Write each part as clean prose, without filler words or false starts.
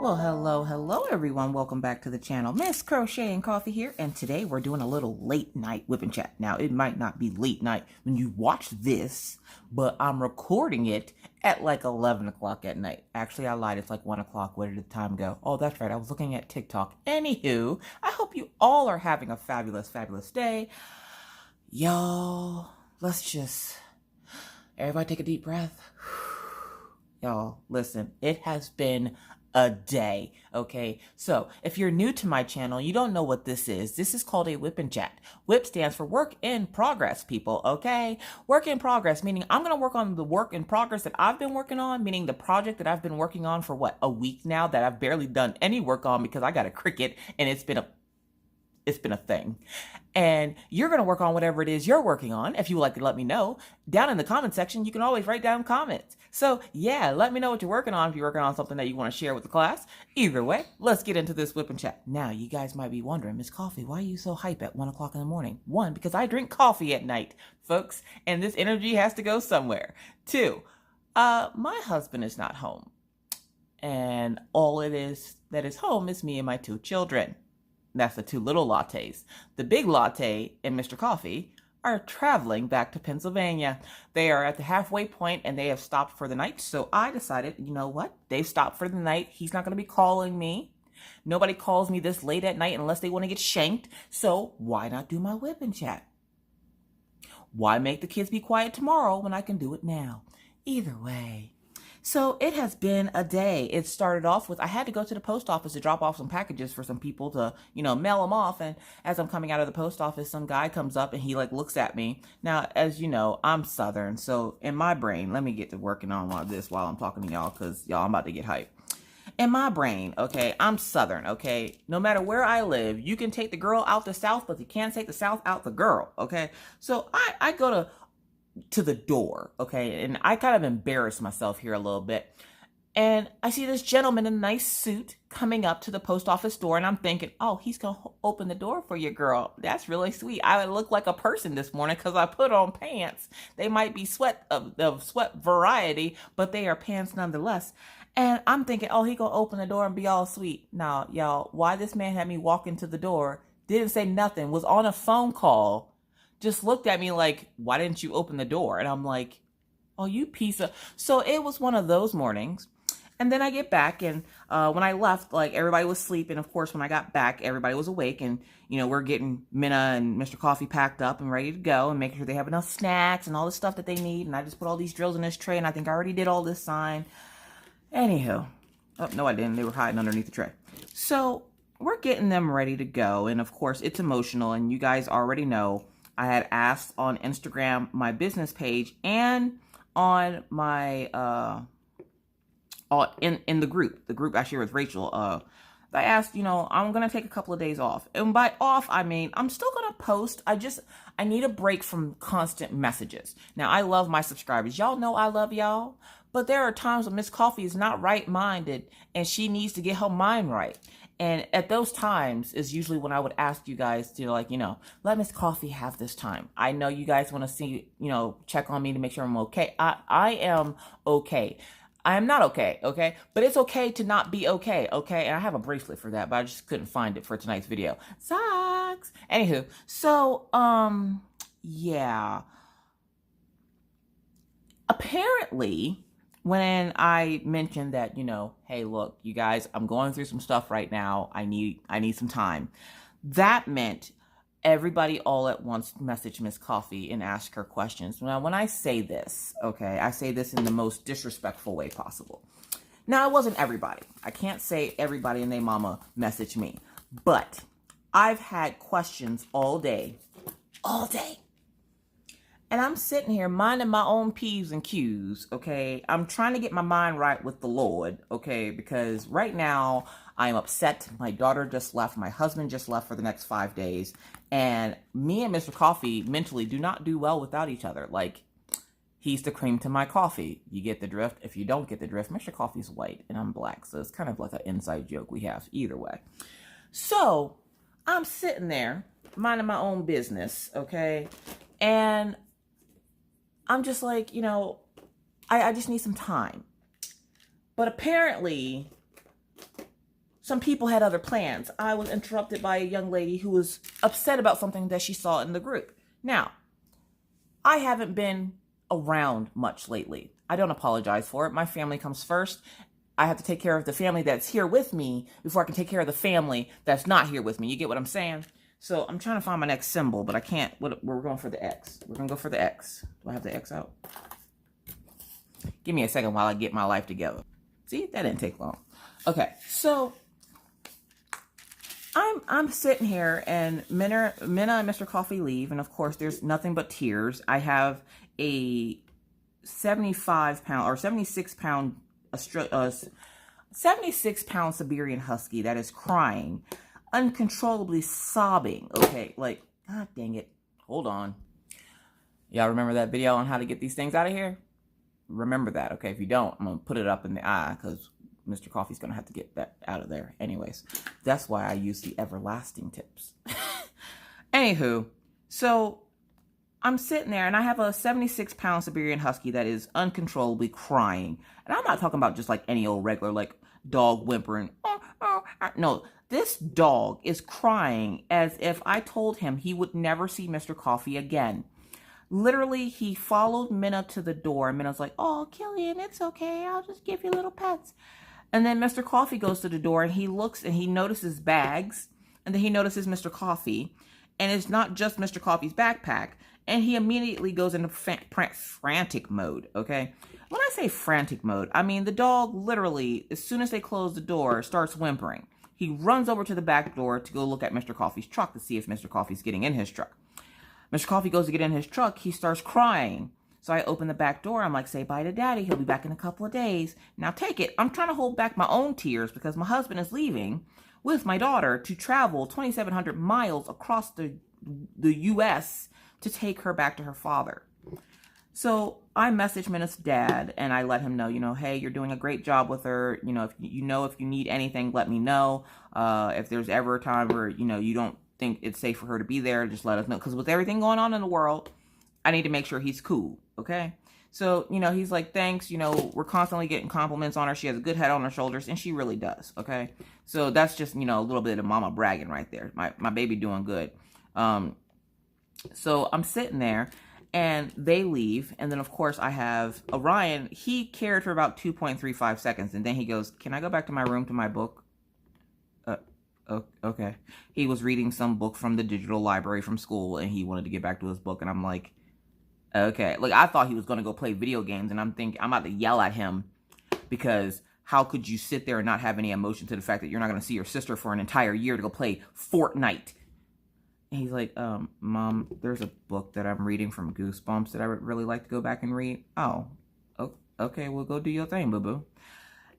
Well, hello everyone. Welcome back to the channel. Miss Crocheting Coffee here, and today we're doing a little late night Wip N Chat. Now, it might not be late night when you watch this, but I'm recording it at like 11 o'clock at night. Actually, I lied. It's like 1 o'clock. Where did the time go? Oh, that's right. I was looking at TikTok. Anywho, I hope you all are having a fabulous day. Y'all, everybody take a deep breath. Y'all, listen, it has been a day, okay? So, if you're new to my channel, you don't know what this is called a Wip N Chat. Wip stands for work in progress, people, okay? Work in progress, meaning I'm gonna work on the work in progress that I've been working on, meaning the project that I've been working on for, what, a week now that I've barely done any work on because I got a Cricut and it's been a thing. And you're going to work on whatever it is you're working on. If you would like to let me know, down in the comment section, you can always write down comments. So yeah, let me know what you're working on if you're working on something that you want to share with the class. Either way, let's get into this Wip N Chat. Now, you guys might be wondering, Miss Coffee, why are you so hype at 1 o'clock in the morning? 1, because I drink coffee at night, folks, and this energy has to go somewhere. 2, my husband is not home. And all it is that is home is me and my 2 children. That's the 2 little lattes. The big latte and Mr. Coffee are traveling back to Pennsylvania. They are at the halfway point and they have stopped for the night. So I decided, you know what? They've stopped for the night. He's not going to be calling me. Nobody calls me this late at night unless they want to get shanked. So why not do my Wip N Chat? Why make the kids be quiet tomorrow when I can do it now? Either way. So it has been a day. It started off with, I had to go to the post office to drop off some packages for some people to, mail them off. And as I'm coming out of the post office, some guy comes up and he looks at me. Now, as you know, I'm Southern. So in my brain, let me get to working on this while I'm talking to y'all, because y'all, I'm about to get hyped. In my brain, okay, I'm Southern, okay? No matter where I live, you can take the girl out the South, but you can't take the South out the girl, okay? So I go to the door, okay, and I kind of embarrass myself here a little bit, and I see this gentleman in a nice suit coming up to the post office door, and I'm thinking, oh, he's gonna open the door for you, girl. That's really sweet. I look like a person this morning because I put on pants. They might be sweat variety, but they are pants nonetheless. And I'm thinking, oh, he gonna open the door and be all sweet. Now, y'all, why this man had me walk into the door, didn't say nothing, was on a phone call, just looked at me like, why didn't you open the door? And I'm like, oh, you piece of... So it was one of those mornings. And then I get back, and when I left, everybody was sleeping. Of course, when I got back, everybody was awake, and, we're getting Mina and Mr. Coffee packed up and ready to go and making sure they have enough snacks and all the stuff that they need. And I just put all these drills in this tray, and I think I already did all this sign. Anywho. Oh, no, I didn't. They were hiding underneath the tray. So we're getting them ready to go. And, of course, it's emotional, and you guys already know I had asked on Instagram, my business page, and on my, in the group actually with Rachel, I asked, I'm going to take a couple of days off. And by off, I mean, I'm still going to post. I need a break from constant messages. Now, I love my subscribers. Y'all know I love y'all. But there are times when Miss Coffee is not right-minded and she needs to get her mind right. And at those times is usually when I would ask you guys to let Miss Coffee have this time. I know you guys want to see, check on me to make sure I'm okay. I am okay. I am not okay, okay? But it's okay to not be okay, okay? And I have a bracelet for that, but I just couldn't find it for tonight's video. Sucks. Anywho, so, yeah. Apparently, when I mentioned that, hey, look, you guys, I'm going through some stuff right now. I need some time. That meant everybody all at once messaged Miss Coffee and asked her questions. Now, when I say this, okay, I say this in the most disrespectful way possible. Now, it wasn't everybody. I can't say everybody and their mama messaged me. But I've had questions all day. All day. And I'm sitting here minding my own P's and Q's, okay? I'm trying to get my mind right with the Lord, okay? Because right now, I'm upset. My daughter just left. My husband just left for the next 5 days. And me and Mr. Coffee mentally do not do well without each other. He's the cream to my coffee. You get the drift. If you don't get the drift, Mr. Coffee's white and I'm black. So it's kind of like an inside joke we have either way. So I'm sitting there minding my own business, okay? And I'm just like, I just need some time. But apparently, some people had other plans. I was interrupted by a young lady who was upset about something that she saw in the group. Now, I haven't been around much lately. I don't apologize for it. My family comes first. I have to take care of the family that's here with me before I can take care of the family that's not here with me. You get what I'm saying? So I'm trying to find my next symbol, but I can't. We're going for the X. We're going to go for the X. Do I have the X out? Give me a second while I get my life together. See, that didn't take long. Okay, so I'm sitting here, and Mina and Mr. Coffee leave, and of course there's nothing but tears. I have a 75-pound or 76-pound 76-pound Siberian Husky that is crying, uncontrollably sobbing. Okay, like, god dang it. Hold on. Y'all remember that video on how to get these things out of here? Remember that, okay? If you don't, I'm going to put it up in the eye because Mr. Coffee's going to have to get that out of there. Anyways, that's why I use the everlasting tips. Anywho, so I'm sitting there and I have a 76-pound Siberian Husky that is uncontrollably crying. And I'm not talking about just like any old regular like dog whimpering. No, this dog is crying as if I told him he would never see Mr. Coffee again. Literally, he followed Mina to the door. And Mina's like, oh, Killian, it's okay. I'll just give you little pets. And then Mr. Coffee goes to the door and he looks and he notices bags. And then he notices Mr. Coffee. And it's not just Mr. Coffee's backpack. And he immediately goes into frantic mode, okay? When I say frantic mode, I mean the dog literally, as soon as they close the door, starts whimpering. He runs over to the back door to go look at Mr. Coffee's truck to see if Mr. Coffee's getting in his truck. Mr. Coffee goes to get in his truck. He starts crying. So I open the back door. I'm like, say bye to Daddy. He'll be back in a couple of days. Now take it. I'm trying to hold back my own tears because my husband is leaving with my daughter to travel 2,700 miles across the U.S. to take her back to her father. So I message Mina's dad and I let him know, hey, you're doing a great job with her. If you need anything, let me know. If there's ever a time where, you don't think it's safe for her to be there, just let us know. Because with everything going on in the world, I need to make sure he's cool. Okay. So, he's like, thanks. We're constantly getting compliments on her. She has a good head on her shoulders, and she really does. Okay. So that's just, a little bit of mama bragging right there. My baby doing good. So I'm sitting there and they leave. And then of course I have Orion. He cared for about 2.35 seconds. And then he goes, can I go back to my room to my book? Okay. He was reading some book from the digital library from school and he wanted to get back to his book. And I'm like, okay. Like I thought he was going to go play video games and I'm thinking I'm about to yell at him because how could you sit there and not have any emotion to the fact that you're not going to see your sister for an entire year to go play Fortnite? And he's like, Mom, there's a book that I'm reading from Goosebumps that I would really like to go back and read. Oh, okay, well, go do your thing, boo-boo.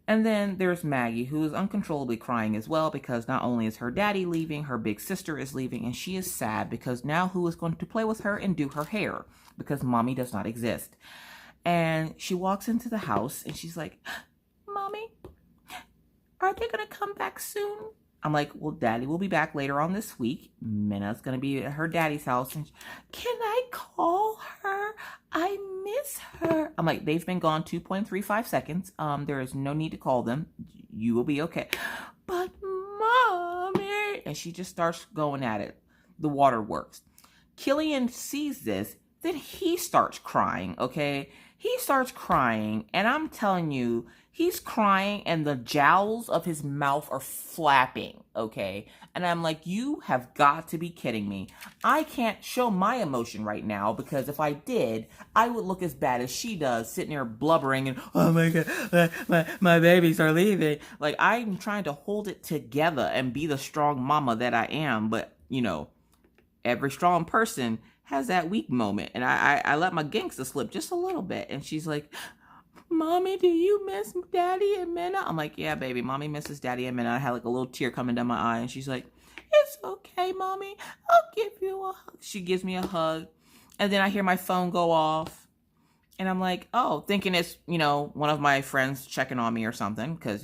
And then there's Maggie, who is uncontrollably crying as well because not only is her daddy leaving, her big sister is leaving, and she is sad because now who is going to play with her and do her hair because Mommy does not exist. And she walks into the house and she's like, Mommy, are they going to come back soon? I'm like, well, Daddy will be back later on this week. Mina's going to be at her daddy's house. And can I call her? I miss her. I'm like, they've been gone 2.35 seconds. There is no need to call them. You will be okay. But Mommy. And she just starts going at it. The waterworks. Killian sees this. Then he starts crying, okay? He starts crying. And I'm telling you, he's crying and the jowls of his mouth are flapping, okay? And I'm like, you have got to be kidding me. I can't show my emotion right now because if I did, I would look as bad as she does, sitting there blubbering and, oh my God, my babies are leaving. Like, I'm trying to hold it together and be the strong mama that I am. But, every strong person has that weak moment. And I let my gangster slip just a little bit. And she's like, Mommy, do you miss Daddy and Mina? I'm like, yeah, baby, Mommy misses Daddy and Mina. I had like a little tear coming down my eye. And she's like, it's okay, Mommy. I'll give you a hug. She gives me a hug. And then I hear my phone go off. And I'm like, oh, thinking it's, one of my friends checking on me or something. Because,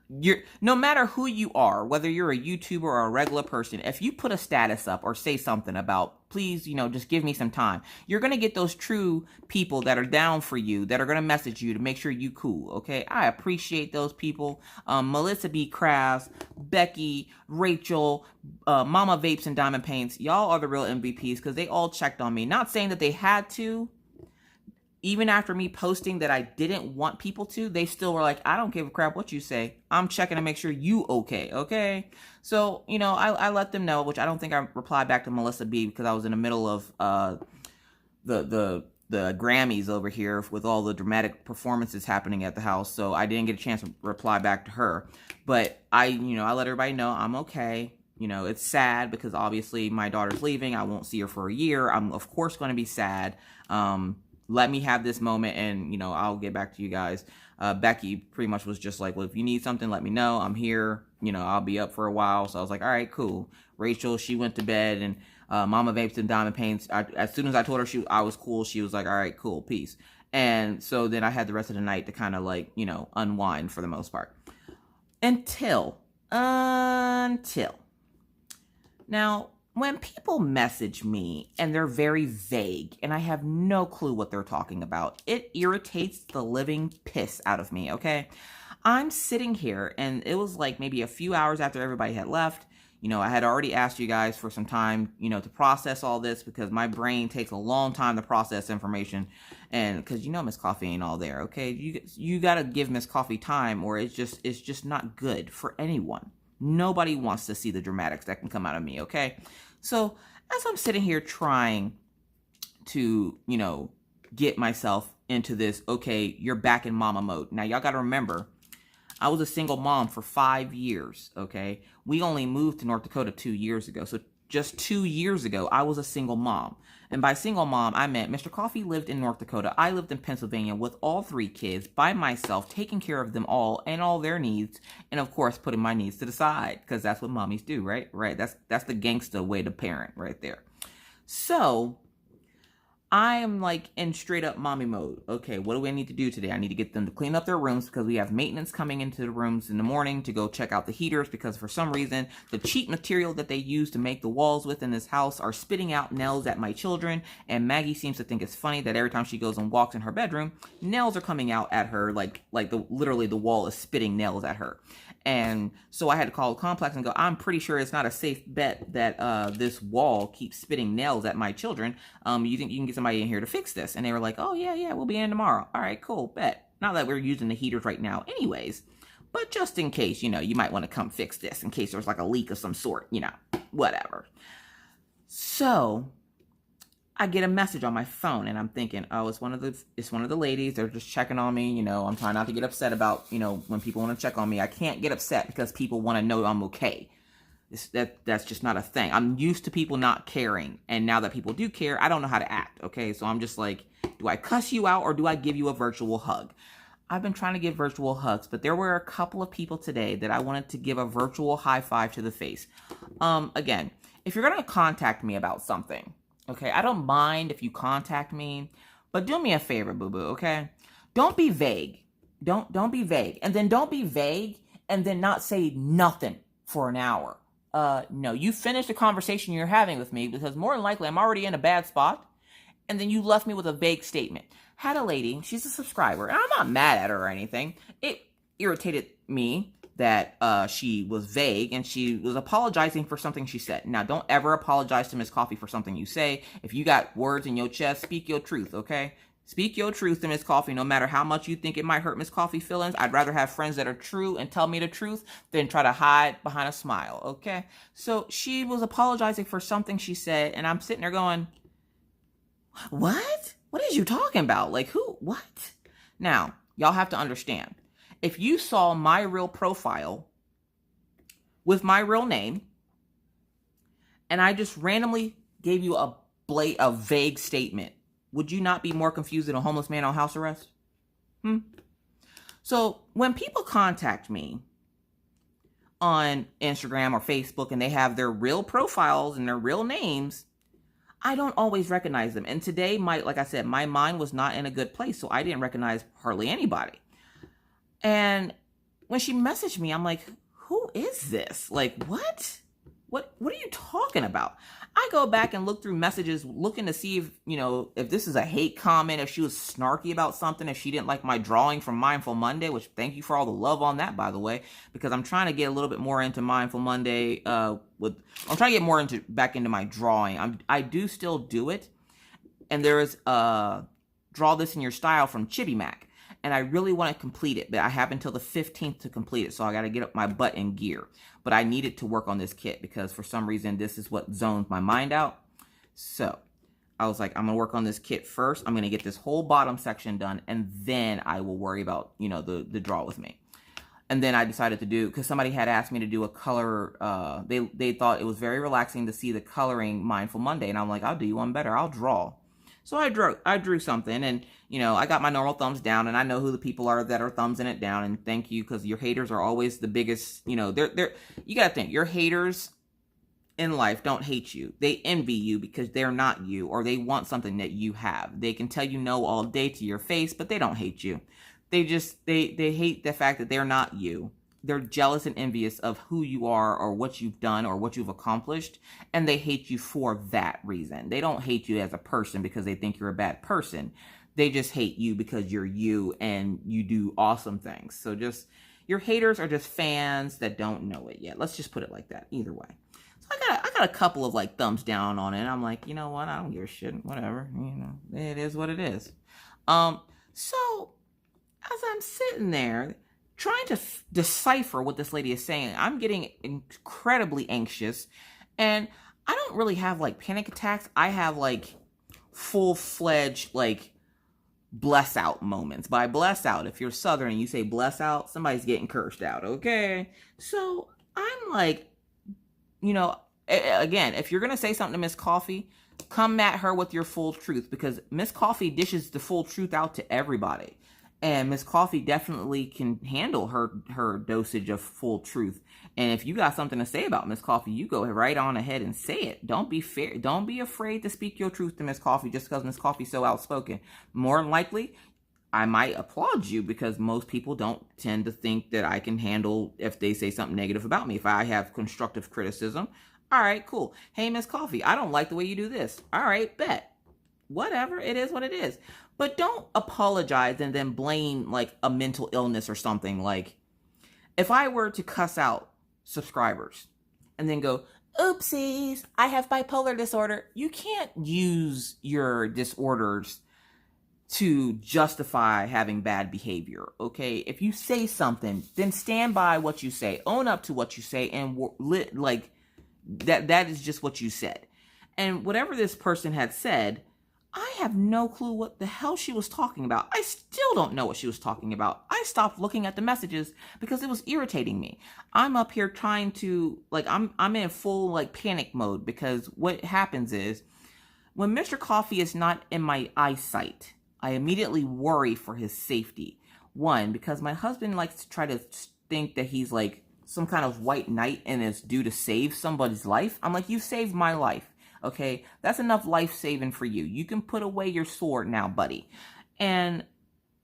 no matter who you are, whether you're a YouTuber or a regular person, if you put a status up or say something about, please, just give me some time, you're going to get those true people that are down for you, that are going to message you to make sure you cool. Okay. I appreciate those people. Melissa B. Crafts, Becky, Rachel, Mama Vapes and Diamond Paints. Y'all are the real MVPs because they all checked on me. Not saying that they had to. Even after me posting that I didn't want people to, they still were like, I don't give a crap what you say. I'm checking to make sure you okay? So, I let them know, which I don't think I replied back to Melissa B because I was in the middle of the Grammys over here with all the dramatic performances happening at the house. So I didn't get a chance to reply back to her. But I let everybody know I'm okay. It's sad because obviously my daughter's leaving. I won't see her for a year. I'm, of course, going to be sad. Let me have this moment and, I'll get back to you guys. Becky pretty much was just like, well, if you need something, let me know. I'm here. I'll be up for a while. So I was like, all right, cool. Rachel, she went to bed and Mama Vapes and Diamond Paints. As soon as I told her I was cool, she was like, all right, cool, peace. And so then I had the rest of the night to kind of like, unwind for the most part. Until. Now, when people message me and they're very vague and I have no clue what they're talking about, it irritates the living piss out of me, okay? I'm sitting here and it was like maybe a few hours after everybody had left. I had already asked you guys for some time, to process all this because my brain takes a long time to process information. And because, Miss Coffee ain't all there, okay? You got to give Miss Coffee time or it's just not good for anyone. Nobody wants to see the dramatics that can come out of me, okay? So as I'm sitting here trying to, get myself into this, okay, you're back in mama mode. Now, y'all got to remember, I was a single mom for 5 years, okay? We only moved to North Dakota 2 years ago. So just 2 years ago, I was a single mom. And by single mom, I meant Mr. Coffee lived in North Dakota. I lived in Pennsylvania with all 3 kids by myself, taking care of them all and all their needs. And of course, putting my needs to the side because that's what mommies do, right? Right. That's the gangsta way to parent right there. So I am like in straight up mommy mode. Okay, what do I need to do today? I need to get them to clean up their rooms because we have maintenance coming into the rooms in the morning to go check out the heaters because for some reason, the cheap material that they use to make the walls with in this house are spitting out nails at my children. And Maggie seems to think it's funny that every time she goes and walks in her bedroom, nails are coming out at her like literally the wall is spitting nails at her. And so I had to call the complex and go, I'm pretty sure it's not a safe bet that this wall keeps spitting nails at my children. You think you can get somebody in here to fix this? And they were like, oh, yeah, we'll be in tomorrow. All right, cool, bet. Not that we're using the heaters right now anyways. But just in case, you might want to come fix this in case there's like a leak of some sort, whatever. So I get a message on my phone and I'm thinking, oh, it's one of the ladies. They're just checking on me. I'm trying not to get upset about, when people want to check on me. I can't get upset because people want to know I'm okay. That's just not a thing. I'm used to people not caring. And now that people do care, I don't know how to act. Okay. So I'm just like, do I cuss you out or do I give you a virtual hug? I've been trying to give virtual hugs, but there were a couple of people today that I wanted to give a virtual high five to the face. Again, if you're going to contact me about something, okay, I don't mind if you contact me, but do me a favor, boo-boo, okay? Don't be vague. Don't be vague. And then don't be vague and then not say nothing for an hour. No, you finish the conversation you're having with me because more than likely I'm already in a bad spot. And then you left me with a vague statement. Had a lady, she's a subscriber, and I'm not mad at her or anything. It irritated me that she was vague and she was apologizing for something she said. Now, don't ever apologize to Miss Coffee for something you say. If you got words in your chest, speak your truth, okay? Speak your truth to Miss Coffee, no matter how much you think it might hurt Miss Coffee feelings. I'd rather have friends that are true and tell me the truth than try to hide behind a smile, okay? So she was apologizing for something she said, and I'm sitting there going, what? What is you talking about? Like, who? What? Now, y'all have to understand. If you saw my real profile with my real name, and I just randomly gave you a vague statement, would you not be more confused than a homeless man on house arrest? So when people contact me on Instagram or Facebook and they have their real profiles and their real names, I don't always recognize them. And today, like I said, my mind was not in a good place, so I didn't recognize hardly anybody. And when she messaged me, I'm like, who is this? Like, what? What are you talking about? I go back and look through messages looking to see if, if this is a hate comment, if she was snarky about something, if she didn't like my drawing from Mindful Monday, which thank you for all the love on that, by the way, because I'm trying to get a little bit more into Mindful Monday. I'm trying to get more back into my drawing. I do still do it. And there is Draw This in Your Style from Chibi Mac. And I really want to complete it, but I have until the 15th to complete it. So I got to get up my butt in gear. But I needed to work on this kit because for some reason, this is what zones my mind out. So I was like, I'm going to work on this kit first. I'm going to get this whole bottom section done. And then I will worry about, the draw with me. And then I decided to do, because somebody had asked me to do a color. They thought it was very relaxing to see the coloring Mindful Monday. And I'm like, I'll do you one better. I'll draw. So I drew something, and, I got my normal thumbs down, and I know who the people are that are thumbsing it down, and thank you, because your haters are always the biggest, you got to think, your haters in life don't hate you. They envy you because they're not you, or they want something that you have. They can tell you no all day to your face, but they don't hate you. They hate the fact that they're not you. They're jealous and envious of who you are or what you've done or what you've accomplished, and they hate you for that reason. They don't hate you as a person because they think you're a bad person. They just hate you because you're you and you do awesome things. So just, your haters are just fans that don't know it yet. Let's just put it like that, either way. So I got a couple of like thumbs down on it. And I'm like, you know what? I don't give a shit. Whatever. It is what it is. So as I'm sitting there, trying to decipher what this lady is saying, I'm getting incredibly anxious, and I don't really have like panic attacks. I have like full-fledged like bless out moments. By bless out, if you're Southern and you say bless out, somebody's getting cursed out, okay? So I'm like, again, if you're gonna say something to Miss Coffee, come at her with your full truth, because Miss Coffee dishes the full truth out to everybody. And Miss Coffee definitely can handle her dosage of full truth. And if you got something to say about Miss Coffee, you go right on ahead and say it. Don't be fair. Don't be afraid to speak your truth to Miss Coffee just because Miss Coffee's so outspoken. More than likely, I might applaud you because most people don't tend to think that I can handle if they say something negative about me. If I have constructive criticism, all right, cool. Hey, Miss Coffee, I don't like the way you do this. All right, bet. Whatever, it is what it is. But don't apologize and then blame like a mental illness or something. Like, if I were to cuss out subscribers and then go, oopsies, I have bipolar disorder. You can't use your disorders to justify having bad behavior, okay? If you say something, then stand by what you say. Own up to what you say, and like that is just what you said. And whatever this person had said, I have no clue what the hell she was talking about. I still don't know what she was talking about. I stopped looking at the messages because it was irritating me. I'm up here trying to, like, I'm in full, like, panic mode, because what happens is, when Mr. Coffee is not in my eyesight, I immediately worry for his safety. One, because my husband likes to try to think that he's, like, some kind of white knight and is due to save somebody's life. I'm like, you saved my life. Okay, that's enough life saving for you. You can put away your sword now, buddy. And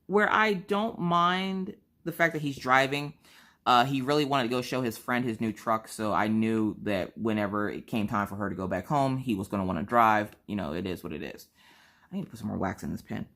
where I don't mind the fact that he's driving, he really wanted to go show his friend his new truck. So I knew that whenever it came time for her to go back home, he was going to want to drive. It is what it is. I need to put some more wax in this pen.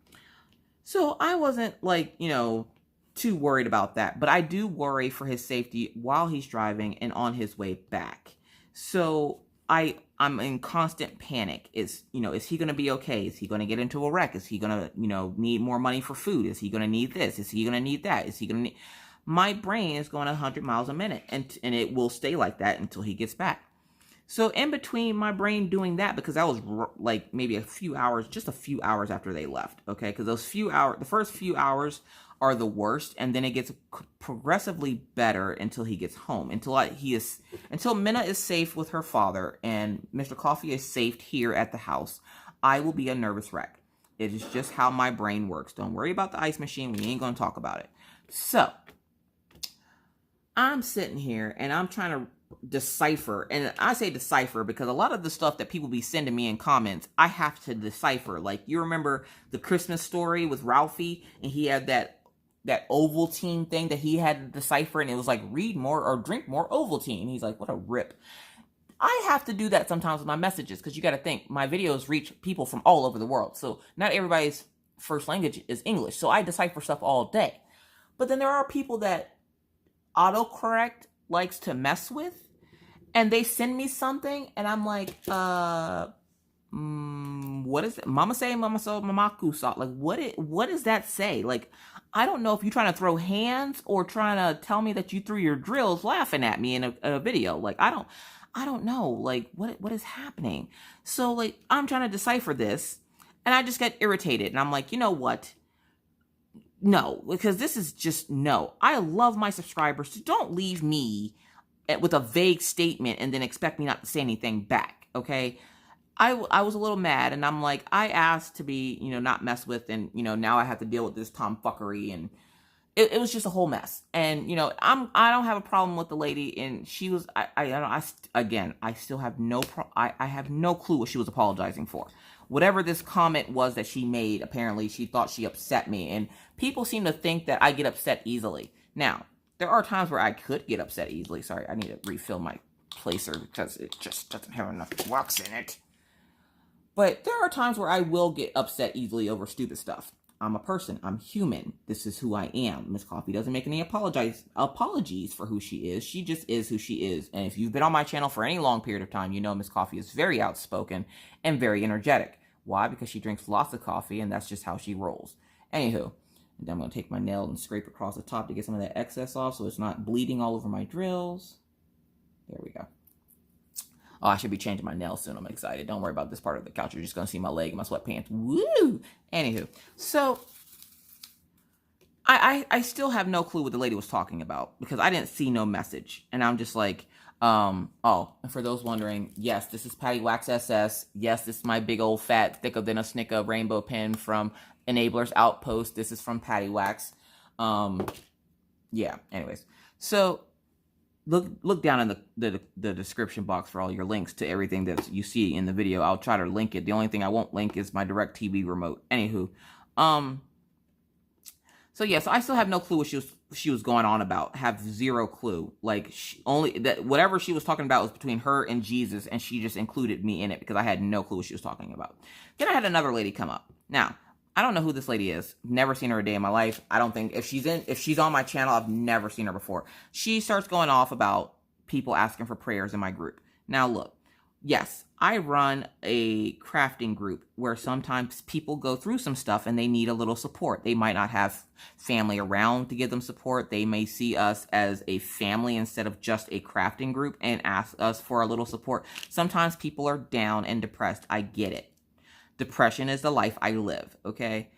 So I wasn't like, too worried about that. But I do worry for his safety while he's driving and on his way back. So I'm in constant panic. Is he going to be okay? Is he going to get into a wreck? Is he going to, need more money for food? Is he going to need this? Is he going to need that? Is he going to need... My brain is going 100 miles a minute, and it will stay like that until he gets back. So in between my brain doing that, because that was like maybe just a few hours after they left. Okay. Because the first few hours are the worst, and then it gets progressively better until he gets home, until Mina is safe with her father and Mr. Coffee is safe here at the house. I will be a nervous wreck. It is just how my brain works. Don't worry about the ice machine. We ain't going to talk about it. So I'm sitting here and I'm trying to decipher, and I say decipher because a lot of the stuff that people be sending me in comments, I have to decipher. Like, you remember the Christmas story with Ralphie, and he had that that Ovaltine thing that he had to decipher, and it was like, read more or drink more Ovaltine. He's like, what a rip. I have to do that sometimes with my messages, because you got to think, my videos reach people from all over the world. So not everybody's first language is English. So I decipher stuff all day. But then there are people that autocorrect likes to mess with, and they send me something, and I'm like, what is it? Mama say, mama so, mamaku saw. Like, what does that say? Like, I don't know if you're trying to throw hands or trying to tell me that you threw your drills laughing at me in a video. Like, I don't know. Like, what is happening? So, like, I'm trying to decipher this, and I just get irritated, and I'm like, you know what? No, because this is just no. I love my subscribers, so don't leave me with a vague statement and then expect me not to say anything back, okay? I was a little mad, and I'm like, I asked to be, not messed with, and, now I have to deal with this tomfuckery, and it was just a whole mess. And, I don't have a problem with the lady, and she was, I still have I have no clue what she was apologizing for. Whatever this comment was that she made, apparently she thought she upset me, and people seem to think that I get upset easily. Now, there are times where I could get upset easily. Sorry, I need to refill my placer because it just doesn't have enough wax in it. But there are times where I will get upset easily over stupid stuff. I'm a person. I'm human. This is who I am. Miss Coffee doesn't make any apologies for who she is. She just is who she is. And if you've been on my channel for any long period of time, you know Miss Coffee is very outspoken and very energetic. Why? Because she drinks lots of coffee, and that's just how she rolls. Anywho, and then I'm going to take my nail and scrape across the top to get some of that excess off so it's not bleeding all over my drills. There we go. Oh, I should be changing my nails soon. I'm excited. Don't worry about this part of the couch. You're just going to see my leg and my sweatpants. Woo! Anywho, so I still have no clue what the lady was talking about because I didn't see no message. And I'm just like, oh, and for those wondering, yes, this is Patty Wax SS. Yes, this is my big old fat, thicker than a snicker rainbow pen from Enabler's Outpost. This is from Patty Wax. Yeah, anyways. So look down in the description box for all your links to everything that you see in the video. I'll try to link it. The only thing I won't link is my DirecTV remote. Anywho, so yeah, so I still have no clue what she was going on about. Have zero clue. Like, only that whatever she was talking about was between her and Jesus, and she just included me in it because I had no clue what she was talking about. Then I had another lady come up. Now, I don't know who this lady is. Never seen her a day in my life. I don't think if she's on my channel, I've never seen her before. She starts going off about people asking for prayers in my group. Now look, yes, I run a crafting group where sometimes people go through some stuff and they need a little support. They might not have family around to give them support. They may see us as a family instead of just a crafting group and ask us for a little support. Sometimes people are down and depressed. I get it. Depression is the life I live, okay?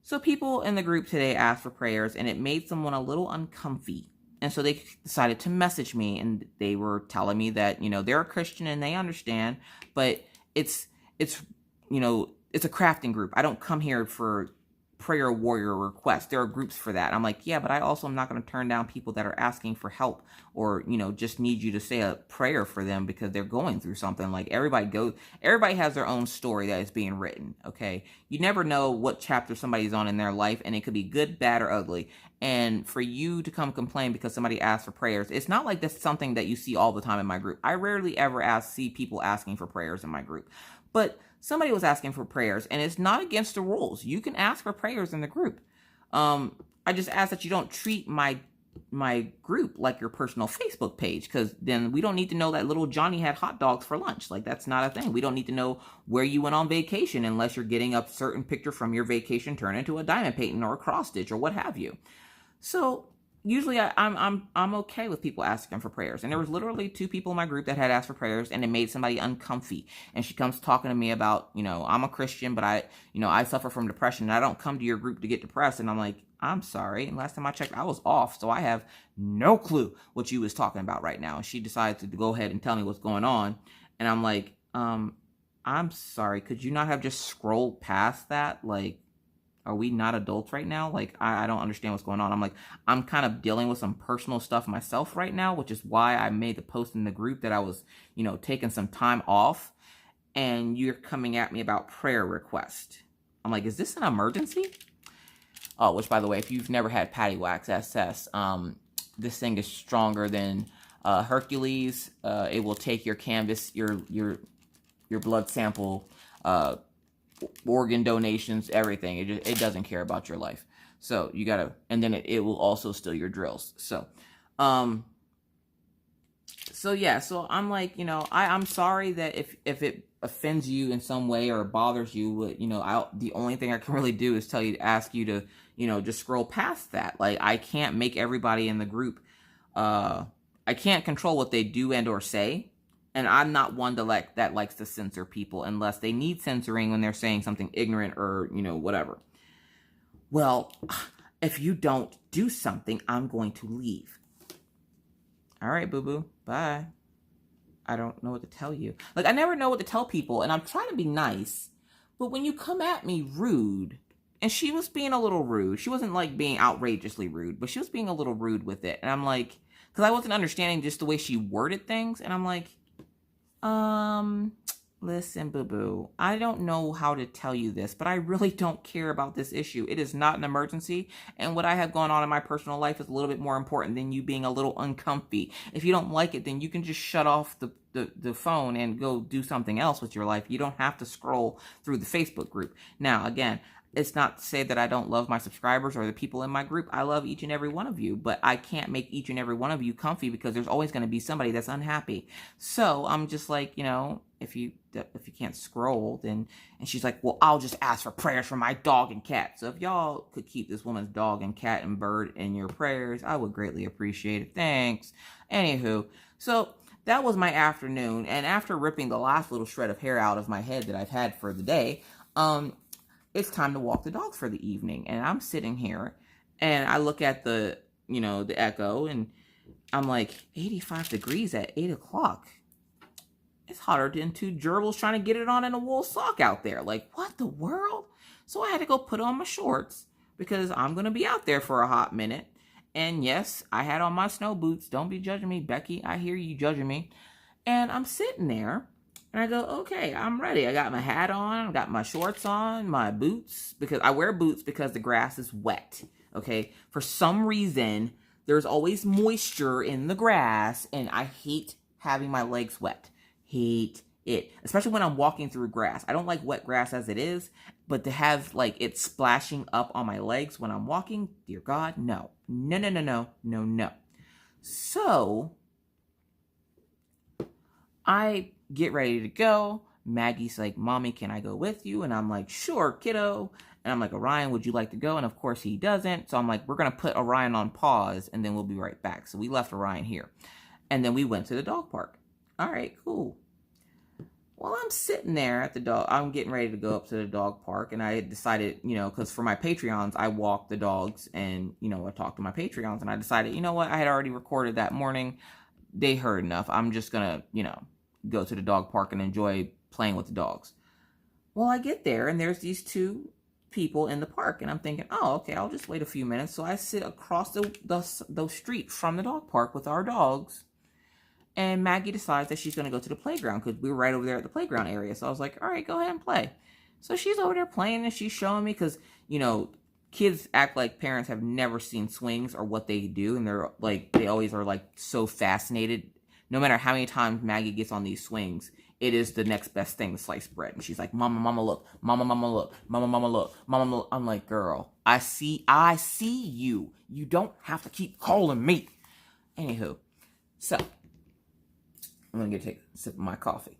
So people in the group today asked for prayers, and it made someone a little uncomfy. And so they decided to message me, and they were telling me that, they're a Christian and they understand, but it's a crafting group. I don't come here for prayer warrior requests. There are groups for that. I'm like, yeah, but I also am not going to turn down people that are asking for help or, just need you to say a prayer for them because they're going through something. Like, everybody has their own story that is being written, okay? You never know what chapter somebody's on in their life, and it could be good, bad, or ugly. And for you to come complain because somebody asked for prayers, it's not like that's something that you see all the time in my group. I rarely ever see people asking for prayers in my group. But somebody was asking for prayers, and it's not against the rules. You can ask for prayers in the group. I just ask that you don't treat my group like your personal Facebook page, because then we don't need to know that little Johnny had hot dogs for lunch. Like, that's not a thing. We don't need to know where you went on vacation unless you're getting a certain picture from your vacation turned into a diamond painting or a cross stitch or what have you. So usually I'm okay with people asking for prayers. And there was literally 2 people in my group that had asked for prayers, and it made somebody uncomfy. And she comes talking to me about, I'm a Christian, but I suffer from depression, and I don't come to your group to get depressed. And I'm like, I'm sorry. And last time I checked, I was off. So I have no clue what you was talking about right now. And she decided to go ahead and tell me what's going on. And I'm like, I'm sorry. Could you not have just scrolled past that? Like, are we not adults right now? Like, I don't understand what's going on. I'm like, I'm kind of dealing with some personal stuff myself right now, which is why I made the post in the group that I was, taking some time off, and you're coming at me about prayer request. I'm like, is this an emergency? Oh, which by the way, if you've never had Patty Wax SS, this thing is stronger than Hercules. It will take your canvas, your blood sample, organ donations, everything. It doesn't care about your life. So you gotta, and then it will also steal your drills. So, so yeah, so I'm like, you know, I'm sorry that if it offends you in some way or bothers you, you know, the only thing I can really do is ask you to, you know, just scroll past that. Like, I can't make everybody in the group, I can't control what they do and or say. And I'm not one that likes to censor people unless they need censoring when they're saying something ignorant or, you know, whatever. Well, if you don't do something, I'm going to leave. All right, boo-boo. Bye. I don't know what to tell you. Like, I never know what to tell people, and I'm trying to be nice. But when you come at me rude, and she was being a little rude. She wasn't, like, being outrageously rude, but she was being a little rude with it. And I'm like, because I wasn't understanding just the way she worded things. And I'm like, listen, boo-boo, I don't know how to tell you this, but I really don't care about this issue. It is not an emergency, and what I have going on in my personal life is a little bit more important than you being a little uncomfy. If you don't like it, then you can just shut off the phone and go do something else with your life. You don't have to scroll through the Facebook group. Now, again, it's not to say that I don't love my subscribers or the people in my group. I love each and every one of you, but I can't make each and every one of you comfy because there's always going to be somebody that's unhappy. So I'm just like, you know, if you can't scroll, then, and she's like, well, I'll just ask for prayers for my dog and cat. So if y'all could keep this woman's dog and cat and bird in your prayers, I would greatly appreciate it. Thanks. Anywho, so that was my afternoon. And after ripping the last little shred of hair out of my head that I've had for the day, it's time to walk the dogs for the evening. And I'm sitting here and I look at the, you know, the Echo, and I'm like, 85 degrees at 8 o'clock. It's hotter than two gerbils trying to get it on in a wool sock out there. Like, what the world? So I had to go put on my shorts because I'm going to be out there for a hot minute. And yes, I had on my snow boots. Don't be judging me, Becky. I hear you judging me. And I'm sitting there. And I go, okay, I'm ready. I got my hat on, I got my shorts on, my boots, because I wear boots because the grass is wet, okay? For some reason, there's always moisture in the grass, and I hate having my legs wet. Hate it. Especially when I'm walking through grass. I don't like wet grass as it is, but to have, like, it splashing up on my legs when I'm walking, dear God, no. No, no, no, no, no, no. So, I get ready to go. Maggie's like, Mommy, can I go with you? And I'm like, sure, kiddo. And I'm like, Orion, would you like to go? And of course he doesn't. So I'm like, we're going to put Orion on pause and then we'll be right back. So we left Orion here. And then we went to the dog park. All right, cool. Well, I'm sitting there at the dog. I'm getting ready to go up to the dog park. And I had decided, you know, because for my Patreons, I walk the dogs and, you know, I talk to my Patreons. And I decided, you know what? I had already recorded that morning. They heard enough. I'm just going to, you know, go to the dog park and enjoy playing with the dogs. Well, I get there and there's these two people in the park and I'm thinking, oh, okay, I'll just wait a few minutes. So I sit across the street from the dog park with our dogs, and Maggie decides that she's going to go to the playground because we were right over there at the playground area. So I was like, all right, go ahead and play. So she's over there playing and she's showing me, because, you know, kids act like parents have never seen swings or what they do, and they're like, they always are like so fascinated. No matter how many times Maggie gets on these swings, it is the next best thing to sliced bread. And she's like, Mama, Mama, look. Mama, Mama, look. Mama, Mama, look. Mama, look. I'm like, girl, I see you. You don't have to keep calling me. Anywho, so I'm going to take a sip of my coffee.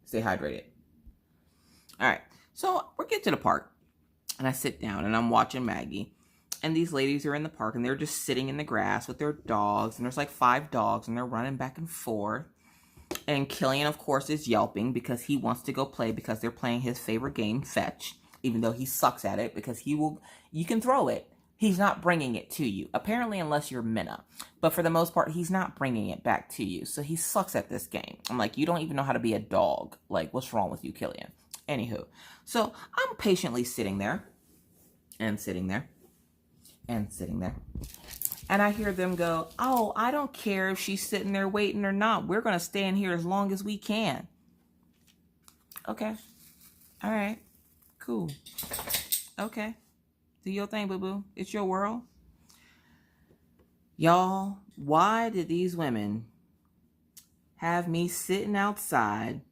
Stay hydrated. All right, so we get to the park, and I sit down, and I'm watching Maggie. And these ladies are in the park, and they're just sitting in the grass with their dogs. And there's like 5 dogs, and they're running back and forth. And Killian, of course, is yelping because he wants to go play because they're playing his favorite game, fetch. Even though he sucks at it, because you can throw it. He's not bringing it to you. Apparently, unless you're Mina. But for the most part, he's not bringing it back to you. So he sucks at this game. I'm like, you don't even know how to be a dog. Like, what's wrong with you, Killian? Anywho. So I'm patiently sitting there. And sitting there. And sitting there. And I hear them go, oh, I don't care if she's sitting there waiting or not. We're going to stay in here as long as we can. Okay. All right. Cool. Okay. Do your thing, boo-boo. It's your world. Y'all, why did these women have me sitting outside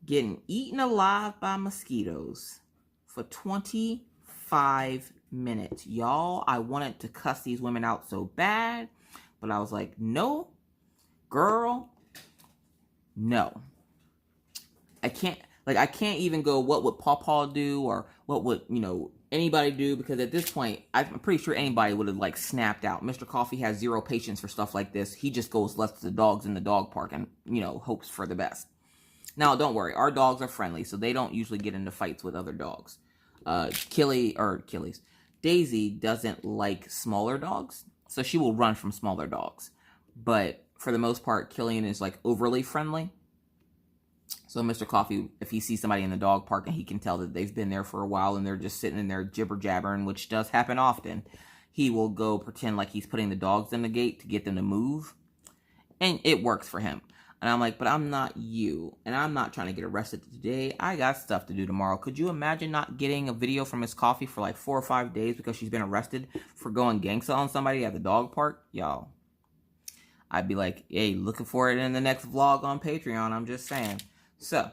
getting eaten alive by mosquitoes for 25 minutes? Y'all, I wanted to cuss these women out so bad, but I was like, no, girl, no. I can't even go, what would Paw do, or what would, anybody do, because at this point, I'm pretty sure anybody would have, like, snapped out. Mr. Coffee has zero patience for stuff like this. He just goes left to the dogs in the dog park and, hopes for the best. Now, don't worry. Our dogs are friendly, so they don't usually get into fights with other dogs. Daisy doesn't like smaller dogs, so she will run from smaller dogs. But for the most part, Killian is, like, overly friendly. So Mr. Coffee, if he sees somebody in the dog park and he can tell that they've been there for a while and they're just sitting in there jibber-jabbering, which does happen often, he will go pretend like he's putting the dogs in the gate to get them to move. And it works for him. And I'm like, but I'm not you. And I'm not trying to get arrested today. I got stuff to do tomorrow. Could you imagine not getting a video from Miss Coffee for like 4 or 5 days because she's been arrested for going gangsta on somebody at the dog park? Y'all, I'd be like, hey, looking for it in the next vlog on Patreon. I'm just saying. So,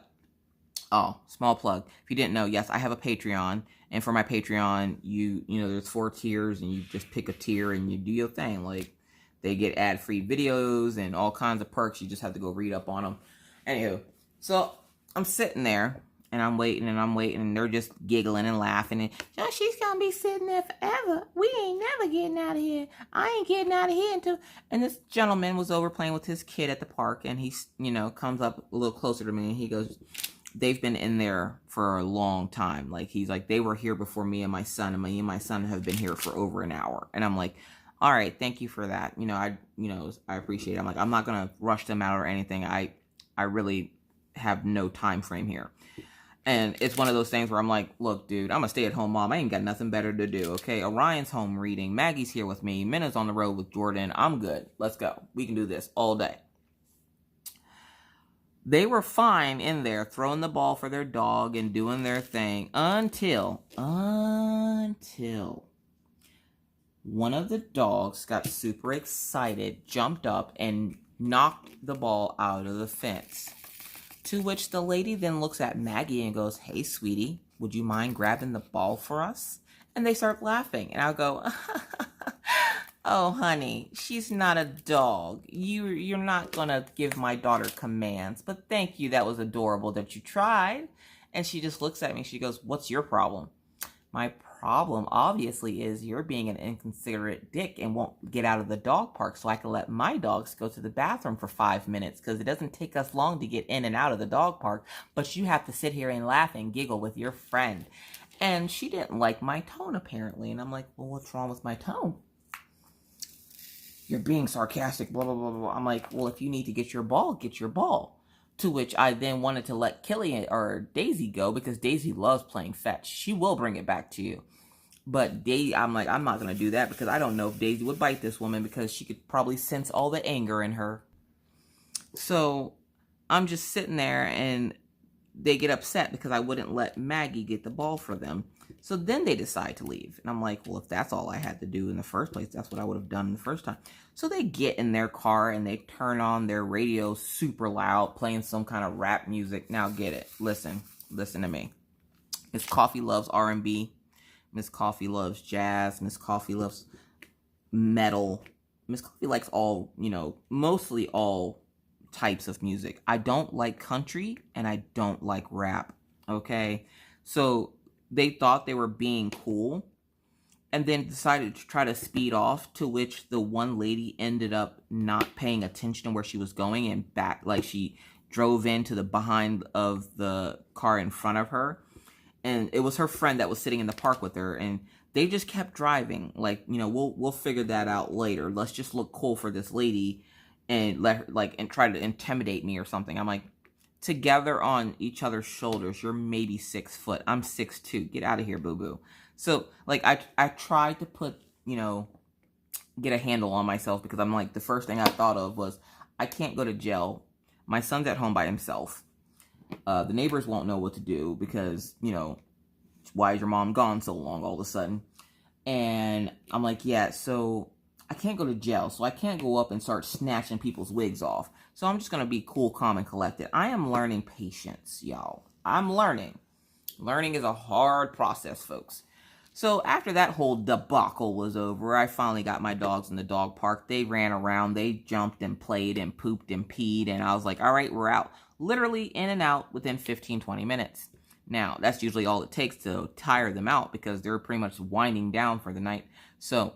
small plug. If you didn't know, yes, I have a Patreon. And for my Patreon, there's 4 tiers, and you just pick a tier and you do your thing. Like, they get ad-free videos and all kinds of perks. You just have to go read up on them. Anywho, so I'm sitting there, and I'm waiting, and they're just giggling and laughing. And, she's going to be sitting there forever. We ain't never getting out of here. I ain't getting out of here until... And this gentleman was over playing with his kid at the park, and he, comes up a little closer to me, and he goes, they've been in there for a long time. Like, he's like, they were here before me and my son, and me and my son have been here for over an hour. And I'm like, all right, thank you for that. I appreciate it. I'm like, I'm not going to rush them out or anything. I really have no time frame here. And it's one of those things where I'm like, look, dude, I'm a stay-at-home mom. I ain't got nothing better to do, okay? Orion's home reading. Maggie's here with me. Minna's on the road with Jordan. I'm good. Let's go. We can do this all day. They were fine in there throwing the ball for their dog and doing their thing until one of the dogs got super excited, jumped up, and knocked the ball out of the fence. To which the lady then looks at Maggie and goes, hey, sweetie, would you mind grabbing the ball for us? And they start laughing. And I'll go, oh, honey, she's not a dog. You're not going to give my daughter commands. But thank you. That was adorable that you tried. And she just looks at me. She goes, what's your problem? My problem, obviously, is you're being an inconsiderate dick and won't get out of the dog park so I can let my dogs go to the bathroom for 5 minutes, because it doesn't take us long to get in and out of the dog park, but you have to sit here and laugh and giggle with your friend. And she didn't like my tone, apparently. And I'm like, well, what's wrong with my tone? You're being sarcastic, blah, blah, blah, blah. I'm like, well, if you need to get your ball, get your ball. To which I then wanted to let Killian or Daisy go, because Daisy loves playing fetch. She will bring it back to you. But I'm like, I'm not going to do that, because I don't know if Daisy would bite this woman, because she could probably sense all the anger in her. So I'm just sitting there, and they get upset because I wouldn't let Maggie get the ball for them. So then they decide to leave. And I'm like, well, if that's all I had to do in the first place, that's what I would have done the first time. So they get in their car and they turn on their radio super loud, playing some kind of rap music. Now get it. Listen to me. Miss Coffee loves R&B. Miss Coffee loves jazz. Miss Coffee loves metal. Miss Coffee likes all, mostly all types of music. I don't like country and I don't like rap. Okay? So they thought they were being cool and then decided to try to speed off, to which the one lady ended up not paying attention to where she was going and back, like she drove into the behind of the car in front of her. And it was her friend that was sitting in the park with her, and they just kept driving. Like, we'll figure that out later. Let's just look cool for this lady and let her, and try to intimidate me or something. I'm like, together on each other's shoulders, you're maybe 6 foot. I'm 6'2". Get out of here, boo-boo. So, I tried to put, get a handle on myself, because I'm like, the first thing I thought of was, I can't go to jail. My son's at home by himself. The neighbors won't know what to do because, why is your mom gone so long all of a sudden? And I'm like, yeah, so I can't go to jail. So I can't go up and start snatching people's wigs off. So I'm just going to be cool, calm, and collected. I am learning patience, y'all. I'm learning. Learning is a hard process, folks. So after that whole debacle was over, I finally got my dogs in the dog park. They ran around, they jumped and played and pooped and peed, and I was like, all right, we're out. Literally in and out within 15-20 minutes. Now, that's usually all it takes to tire them out because they're pretty much winding down for the night. So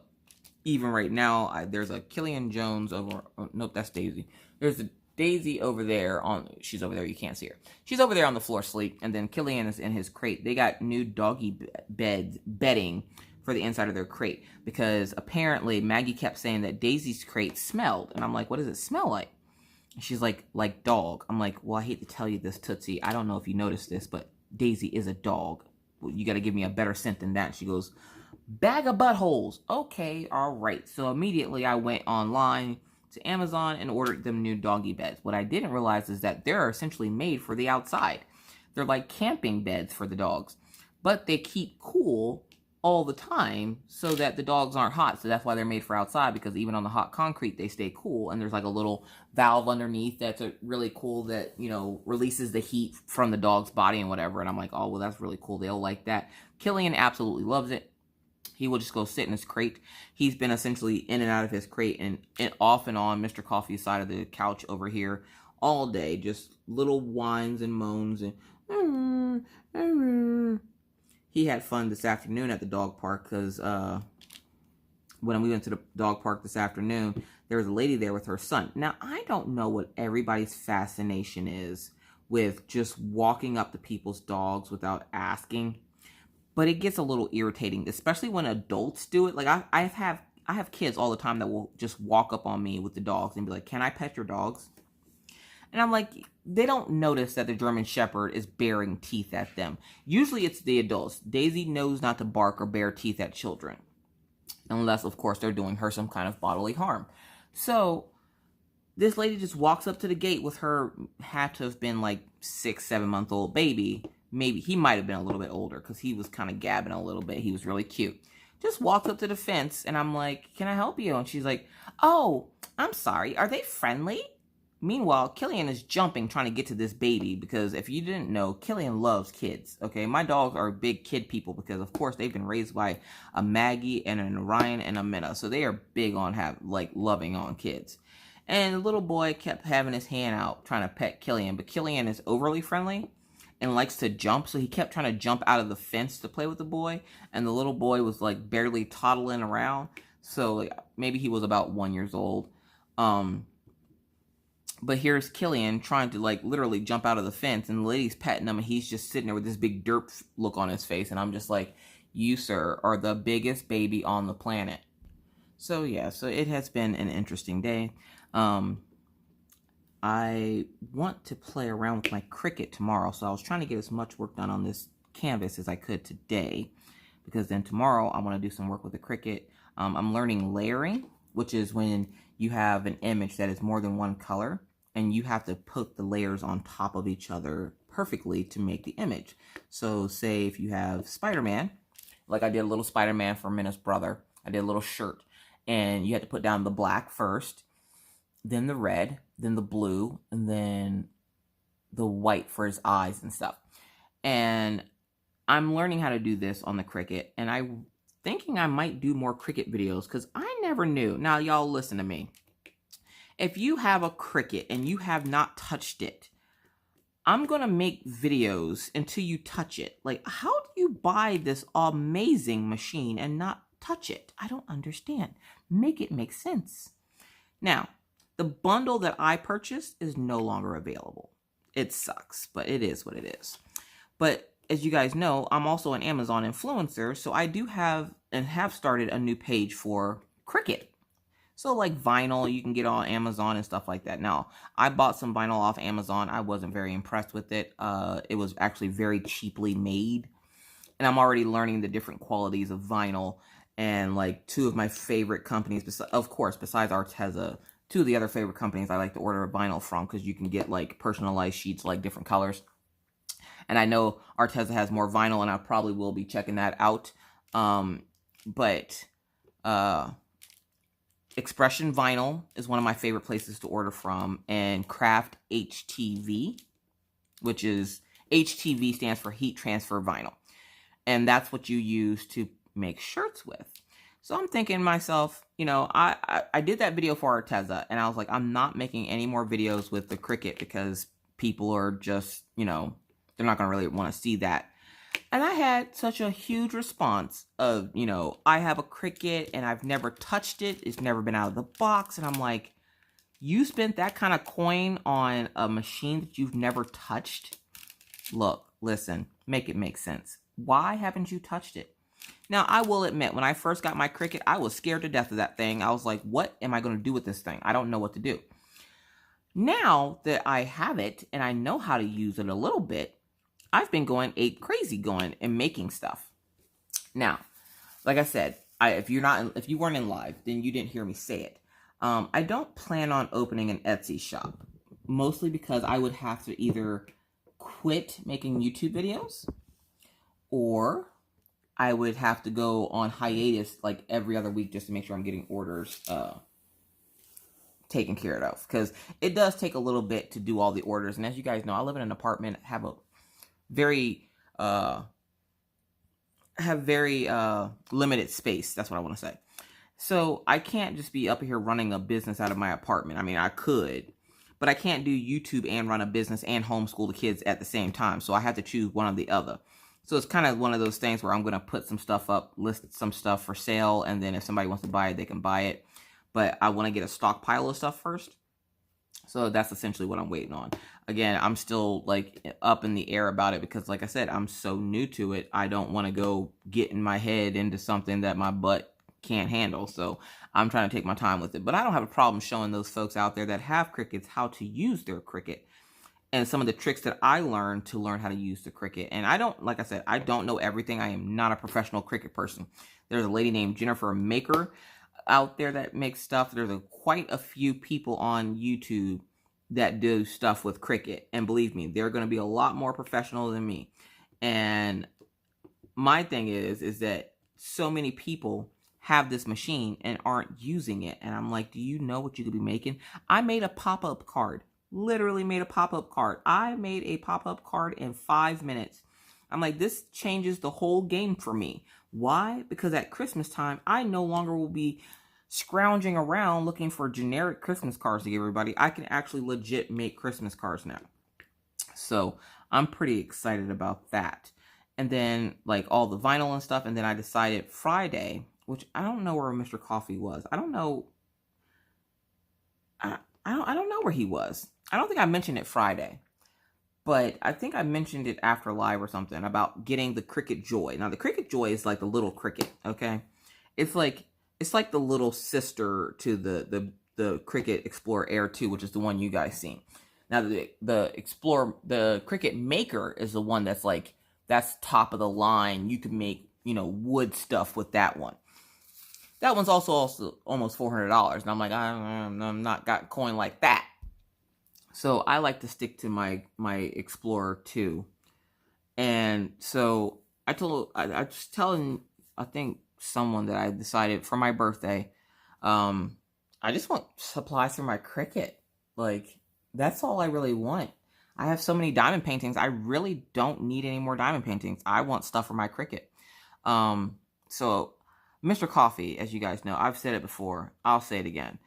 even right now, there's a Killian Jones over, oh, nope, that's Daisy. There's a Daisy over there she's over there, you can't see her. She's over there on the floor asleep, and then Killian is in his crate. They got new doggy bedding for the inside of their crate because apparently Maggie kept saying that Daisy's crate smelled, and I'm like, what does it smell like? And she's like dog. I'm like, well, I hate to tell you this, Tootsie. I don't know if you noticed this, but Daisy is a dog. Well, you got to give me a better scent than that. She goes, bag of buttholes. Okay, all right. So immediately I went online to Amazon and ordered them new doggy beds. What I didn't realize is that they're essentially made for the outside. They're like camping beds for the dogs, but they keep cool all the time so that the dogs aren't hot. So that's why they're made for outside, because even on the hot concrete, they stay cool. And there's like a little valve underneath that's really cool that, you know, releases the heat from the dog's body and whatever. And I'm like, oh, well, that's really cool. They'll like that. Killian absolutely loves it. He will just go sit in his crate. He's been essentially in and out of his crate and off and on Mr. Coffee's side of the couch over here all day. Just little whines and moans and he had fun this afternoon at the dog park because when we went to the dog park this afternoon, there was a lady there with her son. Now, I don't know what everybody's fascination is with just walking up to people's dogs without asking. But it gets a little irritating, especially when adults do it. Like I have kids all the time that will just walk up on me with the dogs and be like, "Can I pet your dogs?" And I'm like, they don't notice that the German Shepherd is baring teeth at them. Usually it's the adults. Daisy knows not to bark or bare teeth at children, unless of course they're doing her some kind of bodily harm. So this lady just walks up to the gate with her, had to have been like 6-7 month old baby. Maybe he might have been a little bit older because he was kind of gabbing a little bit. He was really cute. Just walks up to the fence and I'm like, can I help you? And she's like, oh, I'm sorry. Are they friendly? Meanwhile, Killian is jumping trying to get to this baby because if you didn't know, Killian loves kids. Okay, my dogs are big kid people because of course they've been raised by a Maggie and an Orion and a Mina. So they are big on loving on kids. And the little boy kept having his hand out trying to pet Killian, but Killian is overly friendly and likes to jump, so he kept trying to jump out of the fence to play with the boy, and the little boy was like barely toddling around, so like, maybe he was about 1 year old. But here's Killian trying to like literally jump out of the fence, and the lady's petting him, and he's just sitting there with this big derp look on his face, and I'm just like, you, sir, are the biggest baby on the planet. So yeah, so it has been an interesting day. I want to play around with my Cricut tomorrow, so I was trying to get as much work done on this canvas as I could today, because then tomorrow I want to do some work with the Cricut. I'm learning layering, which is when you have an image that is more than one color, and you have to put the layers on top of each other perfectly to make the image. So say if you have Spider-Man, like I did a little Spider-Man for Mina's brother, I did a little shirt, and you had to put down the black first, then the red, then the blue, and then the white for his eyes and stuff. And I'm learning how to do this on the Cricut, and I'm thinking I might do more Cricut videos because I never knew. Now, y'all listen to me. If you have a Cricut and you have not touched it, I'm going to make videos until you touch it. Like, how do you buy this amazing machine and not touch it? I don't understand. Make it make sense. Now, the bundle that I purchased is no longer available. It sucks, but it is what it is. But as you guys know, I'm also an Amazon influencer, so I do have and have started a new page for Cricut. So like vinyl, you can get on Amazon and stuff like that. Now, I bought some vinyl off Amazon. I wasn't very impressed with it. It was actually very cheaply made. And I'm already learning the different qualities of vinyl. And like two of my favorite companies, of course, besides Arteza, two of the other favorite companies I like to order vinyl from because you can get like personalized sheets, like different colors. And I know Arteza has more vinyl, and I probably will be checking that out. but Expression Vinyl is one of my favorite places to order from, and Craft HTV, which is HTV stands for heat transfer vinyl. And that's what you use to make shirts with. So I'm thinking to myself, you know, I did that video for Arteza, and I was like, I'm not making any more videos with the Cricut because people are just, you know, they're not going to really want to see that. And I had such a huge response of, you know, I have a Cricut and I've never touched it. It's never been out of the box. And I'm like, you spent that kind of coin on a machine that you've never touched? Look, listen, make it make sense. Why haven't you touched it? Now, I will admit, when I first got my Cricut, I was scared to death of that thing. I was like, what am I going to do with this thing? I don't know what to do. Now that I have it and I know how to use it a little bit, I've been going ape crazy going and making stuff. Now, like I said, if you weren't in live, then you didn't hear me say it. I don't plan on opening an Etsy shop, mostly because I would have to either quit making YouTube videos, or I would have to go on hiatus like every other week just to make sure I'm getting orders taken care of, because it does take a little bit to do all the orders. And as you guys know, I live in an apartment, have a very limited space. That's what I want to say. So I can't just be up here running a business out of my apartment. I mean, I could, but I can't do YouTube and run a business and homeschool the kids at the same time. So I have to choose one or the other. So it's kind of one of those things where I'm going to put some stuff up, list some stuff for sale, and then if somebody wants to buy it, they can buy it. But I want to get a stockpile of stuff first. So that's essentially what I'm waiting on. Again, I'm still like up in the air about it because, like I said, I'm so new to it. I don't want to go getting my head into something that my butt can't handle. So I'm trying to take my time with it. But I don't have a problem showing those folks out there that have Cricuts how to use their Cricut and some of the tricks that I learned to learn how to use the Cricut. And I don't, like I said, I don't know everything. I am not a professional Cricut person. There's a lady named Jennifer Maker out there that makes stuff. There's quite a few people on YouTube that do stuff with Cricut, and believe me, they're going to be a lot more professional than me. And my thing is that so many people have this machine and aren't using it, and I'm like, do you know what you could be making? I made a pop-up card, literally made a pop-up card. I made a pop-up card in 5 minutes. I'm like, this changes the whole game for me. Why? Because at Christmas time, I no longer will be scrounging around looking for generic Christmas cards to give everybody. I can actually legit make Christmas cards now. So I'm pretty excited about that. And then like all the vinyl and stuff. And then I decided Friday, which I don't know where Mr. Coffee was. I don't know. I don't know where he was. I don't think I mentioned it Friday, but I think I mentioned it after live or something about getting the Cricut Joy. Now the Cricut Joy is like the little Cricut. Okay. It's like the little sister to the Cricut Explorer Air 2, which is the one you guys seen. Now the Cricut Maker is the one that's like, that's top of the line. You can make, you know, wood stuff with that one. That one's also almost $400. And I'm like, I'm not got coin like that. So I like to stick to my Explorer 2. And so I was telling, I think, someone that I decided for my birthday, I just want supplies for my Cricut. Like, that's all I really want. I have so many diamond paintings. I really don't need any more diamond paintings. I want stuff for my Cricut. So Mr. Coffee, as you guys know, I've said it before. I'll say it again.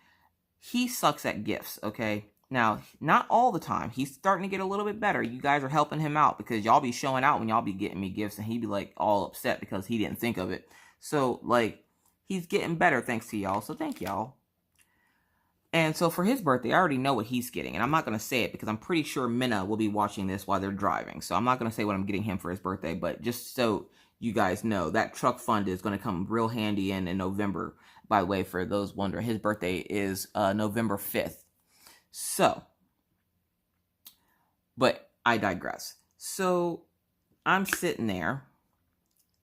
He sucks at gifts, okay? Now, not all the time. He's starting to get a little bit better. You guys are helping him out because y'all be showing out when y'all be getting me gifts, and he'd be like all upset because he didn't think of it. So, like, he's getting better thanks to y'all. So, thank y'all. And so, for his birthday, I already know what he's getting. And I'm not going to say it because I'm pretty sure Mina will be watching this while they're driving. So, I'm not going to say what I'm getting him for his birthday. But just so you guys know, that truck fund is going to come real handy in November. By the way, for those wondering, his birthday is November 5th. So, but I digress. So, I'm sitting there.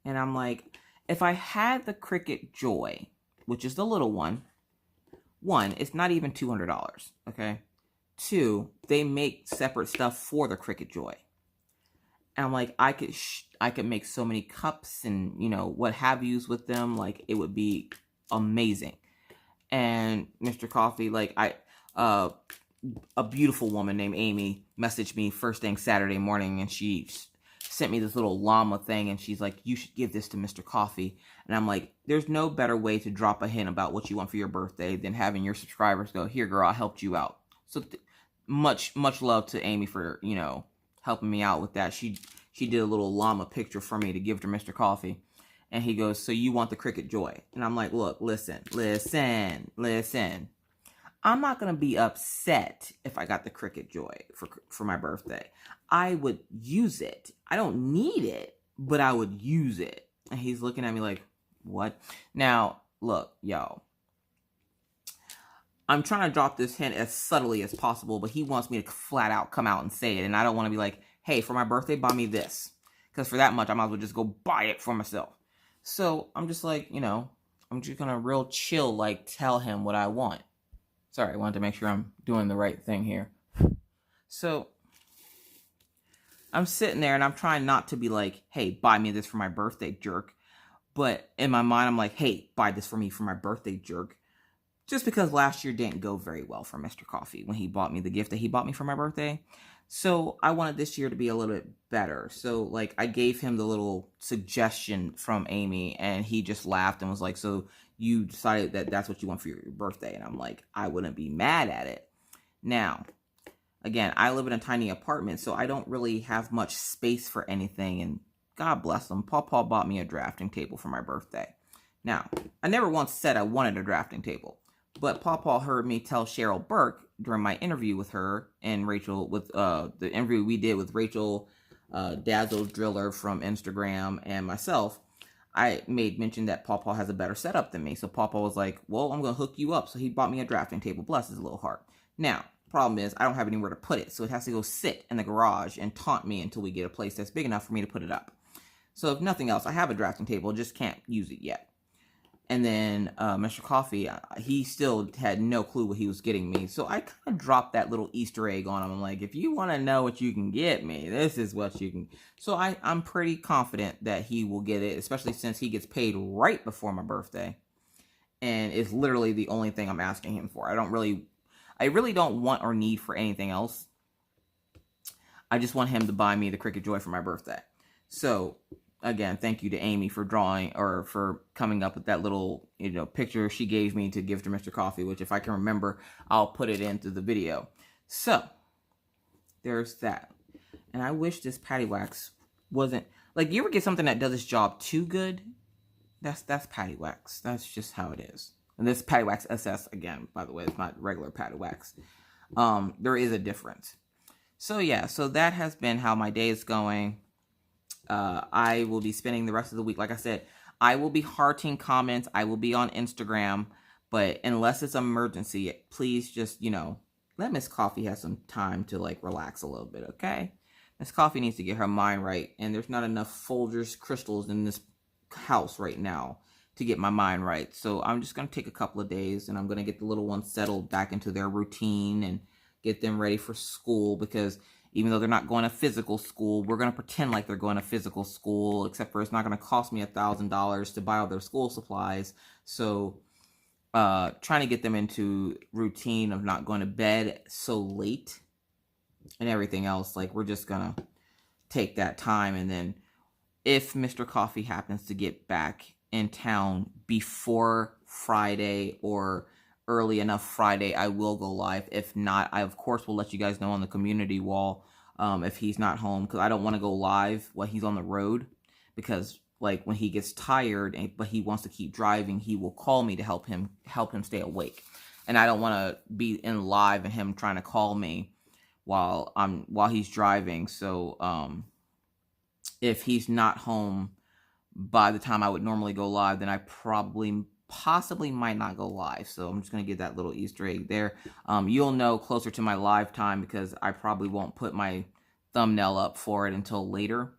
And I'm like, if I had the Cricut Joy, which is the little one, it's not even $200, okay? 2, they make separate stuff for the Cricut Joy. And I'm like, I could make so many cups and, you know, what have yous with them. Like, it would be amazing. And Mr. Coffee, like, a beautiful woman named Amy messaged me first thing Saturday morning, and she sent me this little llama thing, and she's like, you should give this to Mr. Coffee. And I'm like, there's no better way to drop a hint about what you want for your birthday than having your subscribers go, here, girl, I helped you out. So much love to Amy for, you know, helping me out with that. She did a little llama picture for me to give to Mr. Coffee. And he goes, so you want the Cricut Joy? And I'm like, look, listen. I'm not going to be upset if I got the Cricut Joy for my birthday. I would use it. I don't need it, but I would use it. And he's looking at me like, what? Now, look, y'all. I'm trying to drop this hint as subtly as possible, but he wants me to flat out come out and say it. And I don't want to be like, hey, for my birthday, buy me this. Because for that much, I might as well just go buy it for myself. So I'm just like, you know, I'm just going to real chill, like, tell him what I want. Sorry, I wanted to make sure I'm doing the right thing here. So I'm sitting there and I'm trying not to be like, hey, buy me this for my birthday, jerk. But in my mind, I'm like, hey, buy this for me for my birthday, jerk. Just because last year didn't go very well for Mr. Coffee when he bought me the gift that he bought me for my birthday. So I wanted this year to be a little bit better. So, like, I gave him the little suggestion from Amy, and he just laughed and was like, so you decided that that's what you want for your birthday? And I'm like, I wouldn't be mad at it. Now, again, I live in a tiny apartment, so I don't really have much space for anything, and God bless them. Paw bought me a drafting table for my birthday. Now, I never once said I wanted a drafting table, but Paw heard me tell Cheryl Burke during my interview with her and Rachel, with the interview we did with Rachel Dazzle Driller from Instagram and myself. I made mention that Paw has a better setup than me. So Paw was like, well, I'm going to hook you up. So he bought me a drafting table. Bless his little heart. Now, problem is, I don't have anywhere to put it. So it has to go sit in the garage and taunt me until we get a place that's big enough for me to put it up. So if nothing else, I have a drafting table, just can't use it yet. And then Mr. Coffee, he still had no clue what he was getting me. So I kind of dropped that little Easter egg on him. I'm like, if you want to know what you can get me, this is what you can. So I'm pretty confident that he will get it, especially since he gets paid right before my birthday. And it's literally the only thing I'm asking him for. I really don't want or need for anything else. I just want him to buy me the Cricut Joy for my birthday. So again, thank you to Amy for drawing or for coming up with that little, you know, picture she gave me to give to Mr. Coffee, which if I can remember, I'll put it into the video. So there's that. And I wish this patty wax wasn't, like, you ever get something that does its job too good? That's patty wax. That's just how it is. And this patty wax SS, again, by the way, it's not regular patty wax. There is a difference. So yeah, so that has been how my day is going. I will be spending the rest of the week. Like I said, I will be hearting comments. I will be on Instagram. But unless it's an emergency, please just, you know, let Miss Coffee have some time to, like, relax a little bit, okay? Miss Coffee needs to get her mind right. And there's not enough Folgers crystals in this house right now to get my mind right. So I'm just going to take a couple of days, and I'm going to get the little ones settled back into their routine and get them ready for school, because even though they're not going to physical school, we're going to pretend like they're going to physical school, except for it's not going to cost me $1,000 to buy all their school supplies. So trying to get them into routine of not going to bed so late and everything else. Like, we're just going to take that time. And then if Mr. Coffee happens to get back in town before Friday or early enough Friday, I will go live. If not, I of course will let you guys know on the community wall if he's not home, because I don't want to go live while he's on the road, because, like, when he gets tired but he wants to keep driving, he will call me to help him stay awake, and I don't want to be in live and him trying to call me while he's driving. So if he's not home by the time I would normally go live, then I possibly might not go live. So I'm just going to get that little Easter egg there. You'll know closer to my live time, because I probably won't put my thumbnail up for it until later.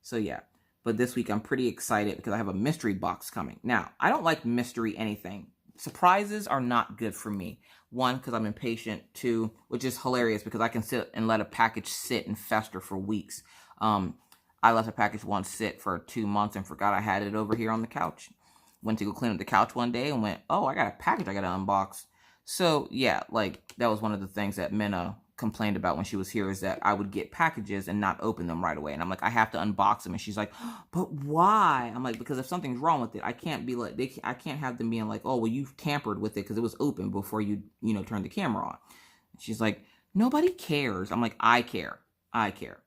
So yeah, but this week I'm pretty excited because I have a mystery box coming. Now, I don't like mystery anything. Surprises are not good for me. One, because I'm impatient. Two, which is hilarious because I can sit and let a package sit and fester for weeks. I left a package once sit for 2 months and forgot I had it over here on the couch. Went to go clean up the couch one day and went, oh, I got a package I got to unbox. So, yeah, like, that was one of the things that Mina complained about when she was here, is that I would get packages and not open them right away. And I'm like, I have to unbox them. And she's like, but why? I'm like, because if something's wrong with it, I can't be like, I can't have them being like, oh, well, you've tampered with it because it was open before you turned the camera on. She's like, nobody cares. I'm like, I care. I care.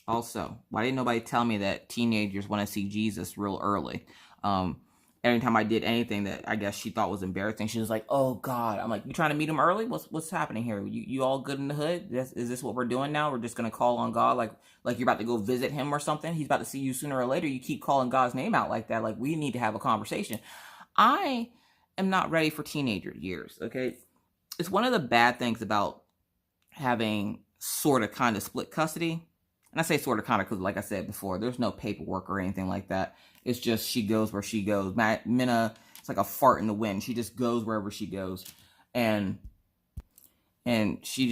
Also, why didn't nobody tell me that teenagers want to see Jesus real early? Every time I did anything that I guess she thought was embarrassing, she was like, oh God. I'm like, you trying to meet him early? What's happening here? You all good in the hood? Is this what we're doing now? We're just going to call on God like you're about to go visit him or something? He's about to see you sooner or later. You keep calling God's name out like that. Like, we need to have a conversation. I am not ready for teenager years, okay? It's one of the bad things about having sort of kind of split custody. And I say sort of kind of because, like I said before, there's no paperwork or anything like that. It's just she goes where she goes. Mina, it's like a fart in the wind. She just goes wherever she goes. And she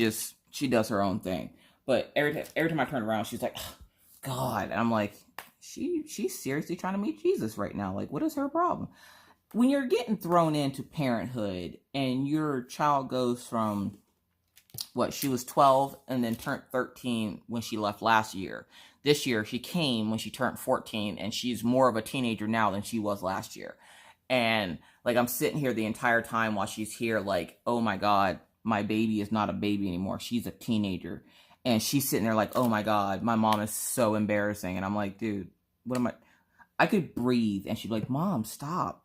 does her own thing. But every time I turn around, she's like, oh, God. And I'm like, she's seriously trying to meet Jesus right now. Like, what is her problem? When you're getting thrown into parenthood and your child goes from, she was 12 and then turned 13 when she left last year. This year, she came when she turned 14, and she's more of a teenager now than she was last year. And, like, I'm sitting here the entire time while she's here, like, oh my God, my baby is not a baby anymore. She's a teenager. And she's sitting there like, oh my God, my mom is so embarrassing. And I'm like, dude, what am I could breathe. And she'd be like, Mom, stop.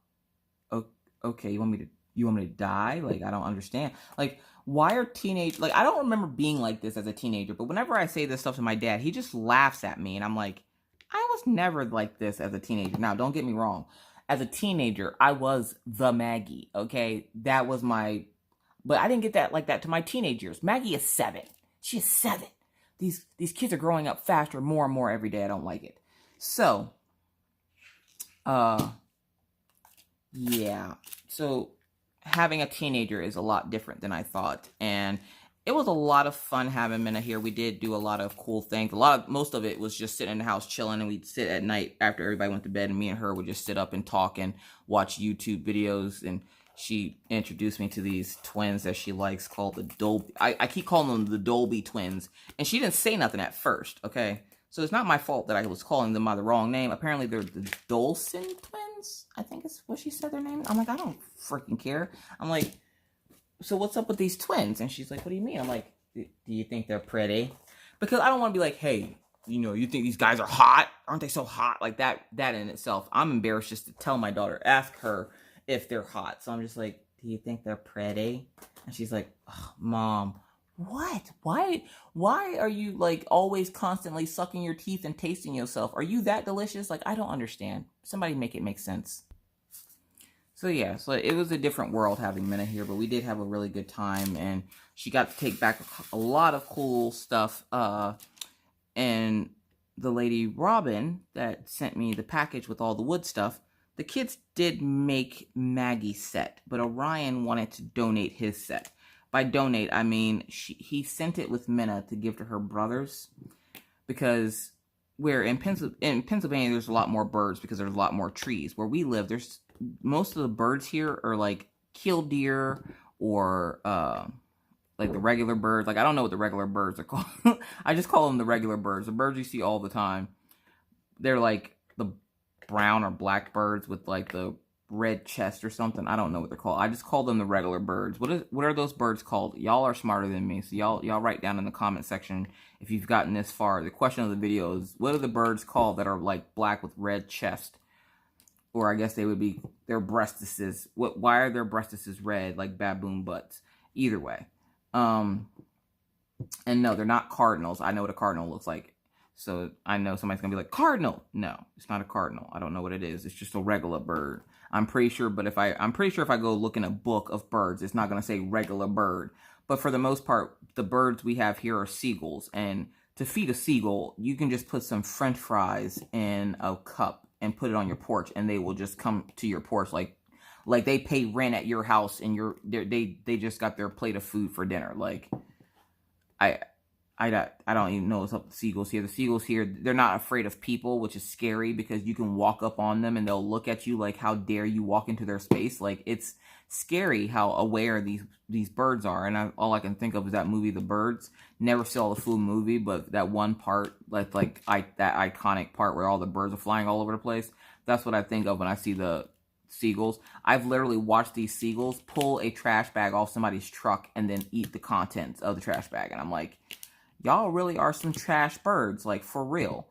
Okay, you want me to die? Like, I don't understand. Like, why are like, I don't remember being like this as a teenager, but whenever I say this stuff to my dad, he just laughs at me, and I'm like, I was never like this as a teenager. Now, don't get me wrong. As a teenager, I was the Maggie, okay? That was but I didn't get that like that to my teenagers. Maggie is 7. She is 7. These kids are growing up faster, more and more every day. I don't like it. So, yeah. So, having a teenager is a lot different than I thought, and it was a lot of fun having Mina here. We did do a lot of cool things. Most of it was just sitting in the house chilling, and we'd sit at night after everybody went to bed, and me and her would just sit up and talk and watch YouTube videos. And she introduced me to these twins that she likes called the Dolby. I keep calling them the Dolby twins, and she didn't say nothing at first, okay? So it's not my fault that I was calling them by the wrong name. Apparently they're the Dolson twins, I think is what she said their name. I'm like, I don't freaking care. I'm like, so what's up with these twins? And she's like, what do you mean? I'm like, do you think they're pretty? Because I don't want to be like, hey, you think these guys are hot? Aren't they so hot? Like that in itself, I'm embarrassed just to tell my daughter, ask her if they're hot. So I'm just like, do you think they're pretty? And she's like, oh, Mom, what? Why are you like always constantly sucking your teeth and tasting yourself? Are you that delicious? Like, I don't understand. Somebody make it make sense. So yeah, so it was a different world having Mina here, but we did have a really good time, and she got to take back a lot of cool stuff. And the lady Robin that sent me the package with all the wood stuff, the kids did make Maggie's set, but Orion wanted to donate his set. By donate, I mean he sent it with Mina to give to her brothers, because where in Pennsylvania there's a lot more birds because there's a lot more trees. Where we live, there's most of the birds here are like killdeer or like the regular birds. Like, I don't know what the regular birds are called. I just call them the regular birds. The birds you see all the time. They're like the brown or black birds with like the red chest or something. I don't know what they're called. I just call them the regular birds. What are those birds called? Y'all are smarter than me, so y'all write down in the comment section if you've gotten this far. The question of the video is, what are the birds called that are like black with red chest? Or I guess they would be their breastises. Why are their breastises red like baboon butts? Either way. And no, they're not cardinals. I know what a cardinal looks like. So I know somebody's gonna be like, cardinal. No, it's not a cardinal. I don't know what it is. It's just a regular bird. I'm pretty sure, but I'm pretty sure if I go look in a book of birds, it's not going to say regular bird. But for the most part, the birds we have here are seagulls. And to feed a seagull, you can just put some French fries in a cup and put it on your porch, and they will just come to your porch like they pay rent at your house, and they just got their plate of food for dinner. Like, I I don't even know what's up with the seagulls here. The seagulls here, they're not afraid of people, which is scary because you can walk up on them and they'll look at you like, how dare you walk into their space? Like, it's scary how aware these birds are. And all I can think of is that movie, The Birds. Never saw the full movie, but that one part, that iconic part where all the birds are flying all over the place. That's what I think of when I see the seagulls. I've literally watched these seagulls pull a trash bag off somebody's truck and then eat the contents of the trash bag. And I'm like, y'all really are some trash birds, like, for real.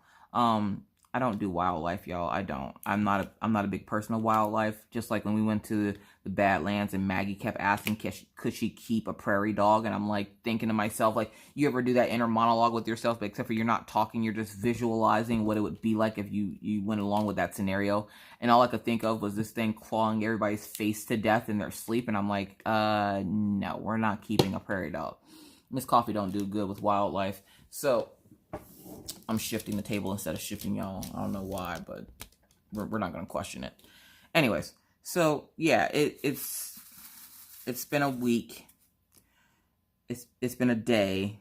I don't do wildlife, y'all. I don't. I'm not a big person of wildlife. Just like when we went to the Badlands and Maggie kept asking, could she keep a prairie dog? And I'm like thinking to myself, like, you ever do that inner monologue with yourself, but except for you're not talking, you're just visualizing what it would be like if you went along with that scenario. And all I could think of was this thing clawing everybody's face to death in their sleep. And I'm like, no, we're not keeping a prairie dog. Miss Coffee don't do good with wildlife. So I'm shifting the table instead of shifting y'all. I don't know why, but we're not going to question it. Anyways, so yeah, it's been a week. It's been a day.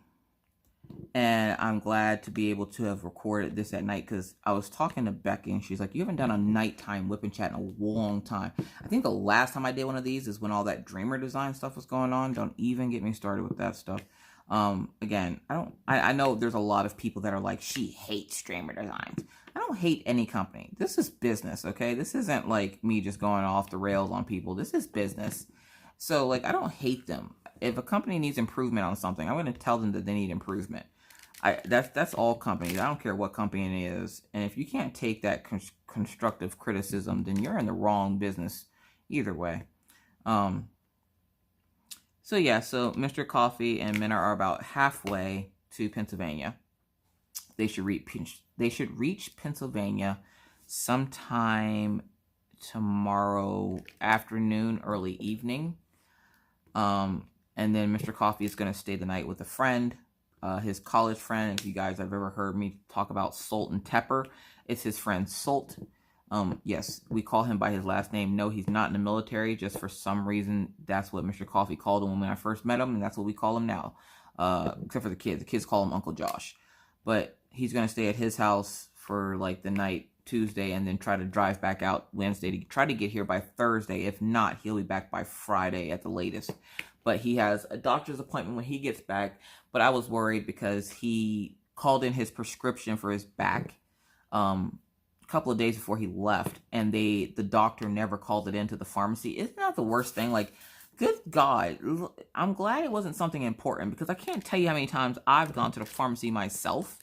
And I'm glad to be able to have recorded this at night, because I was talking to Becky and she's like, you haven't done a nighttime Wip N Chat in a long time. I think the last time I did one of these is when all that Dreamer design stuff was going on. Don't even get me started with that stuff. Again, I know there's a lot of people that are like, she hates Dreamer designs. I don't hate any company. This is business, okay? This isn't like me just going off the rails on people. This is business. So, like, I don't hate them. If a company needs improvement on something, I'm going to tell them that they need improvement. That's all companies. I don't care what company it is. And if you can't take that constructive criticism, then you're in the wrong business either way. So yeah, so Mr. Coffee and Mina are about halfway to Pennsylvania. They should reach Pennsylvania sometime tomorrow afternoon, early evening. And then Mr. Coffee is going to stay the night with a friend, his college friend. If you guys have ever heard me talk about Salt and Tepper, it's his friend Salt. Yes, we call him by his last name. No, he's not in the military. Just for some reason, that's what Mr. Coffee called him when I first met him, and that's what we call him now. Except for the kids. The kids call him Uncle Josh. But he's going to stay at his house for, like, the night Tuesday and then try to drive back out Wednesday to try to get here by Thursday. If not, he'll be back by Friday at the latest. But he has a doctor's appointment when he gets back. But I was worried because he called in his prescription for his back a couple of days before he left, and the doctor never called it into the pharmacy. Isn't that the worst thing? Like, good God, I'm glad it wasn't something important, because I can't tell you how many times I've gone to the pharmacy myself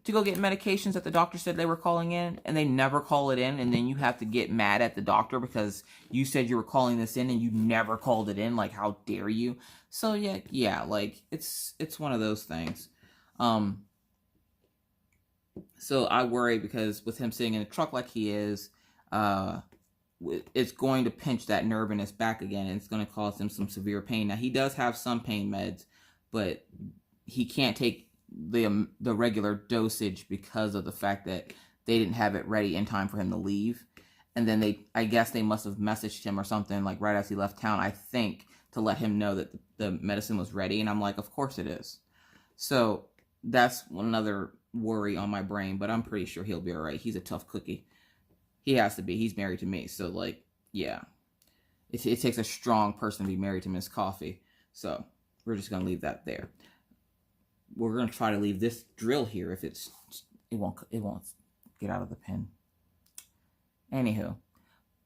to go get medications that the doctor said they were calling in, and they never call it in, and then you have to get mad at the doctor because you said you were calling this in and you never called it in. Like, how dare you? So yeah, like, it's one of those things. So I worry because with him sitting in a truck like he is, it's going to pinch that nerve in his back again, and it's going to cause him some severe pain. Now, he does have some pain meds, but he can't take the regular dosage because of the fact that they didn't have it ready in time for him to leave. And then I guess they must have messaged him or something, like right as he left town, I think, to let him know that the medicine was ready. And I'm like, of course it is. So that's another worry on my brain, but I'm pretty sure he'll be all right. He's a tough cookie. He has to be. He's married to me. So, like, yeah. It takes a strong person to be married to Miss Coffee. So we're just going to leave that there. We're going to try to leave this drill here if it won't get out of the pen. Anywho,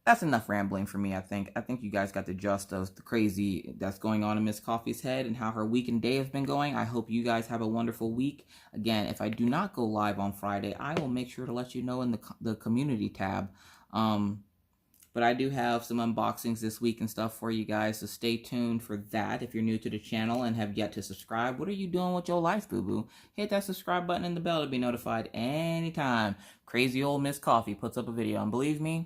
that's enough rambling for me, I think. I think you guys got the gist of the crazy that's going on in Miss Coffee's head and how her week and day have been going. I hope you guys have a wonderful week. Again, if I do not go live on Friday, I will make sure to let you know in the community tab. But I do have some unboxings this week and stuff for you guys, so stay tuned for that. If you're new to the channel and have yet to subscribe, what are you doing with your life, boo-boo? Hit that subscribe button and the bell to be notified anytime crazy old Miss Coffee puts up a video. And believe me,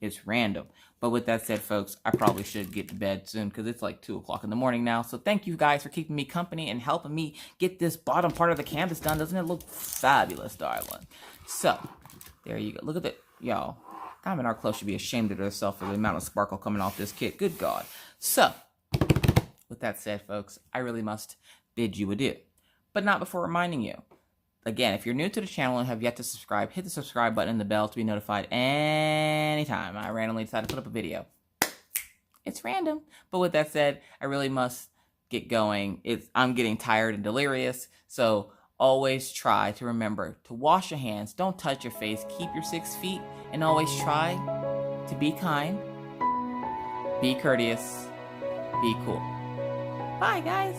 it's random. But with that said, folks, I probably should get to bed soon because it's like 2 o'clock in the morning now. So thank you guys for keeping me company and helping me get this bottom part of the canvas done. Doesn't it look fabulous, darling? So, there you go. Look at that, y'all. Diamond Art Club should be ashamed of herself for the amount of sparkle coming off this kit. Good God. So, with that said, folks, I really must bid you adieu. but not before reminding you. Again, if you're new to the channel and have yet to subscribe, hit the subscribe button and the bell to be notified anytime I randomly decide to put up a video. It's random. But with that said, I really must get going. I'm getting tired and delirious. So always try to remember to wash your hands. Don't touch your face. Keep your 6 feet. And always try to be kind, be courteous, be cool. Bye, guys.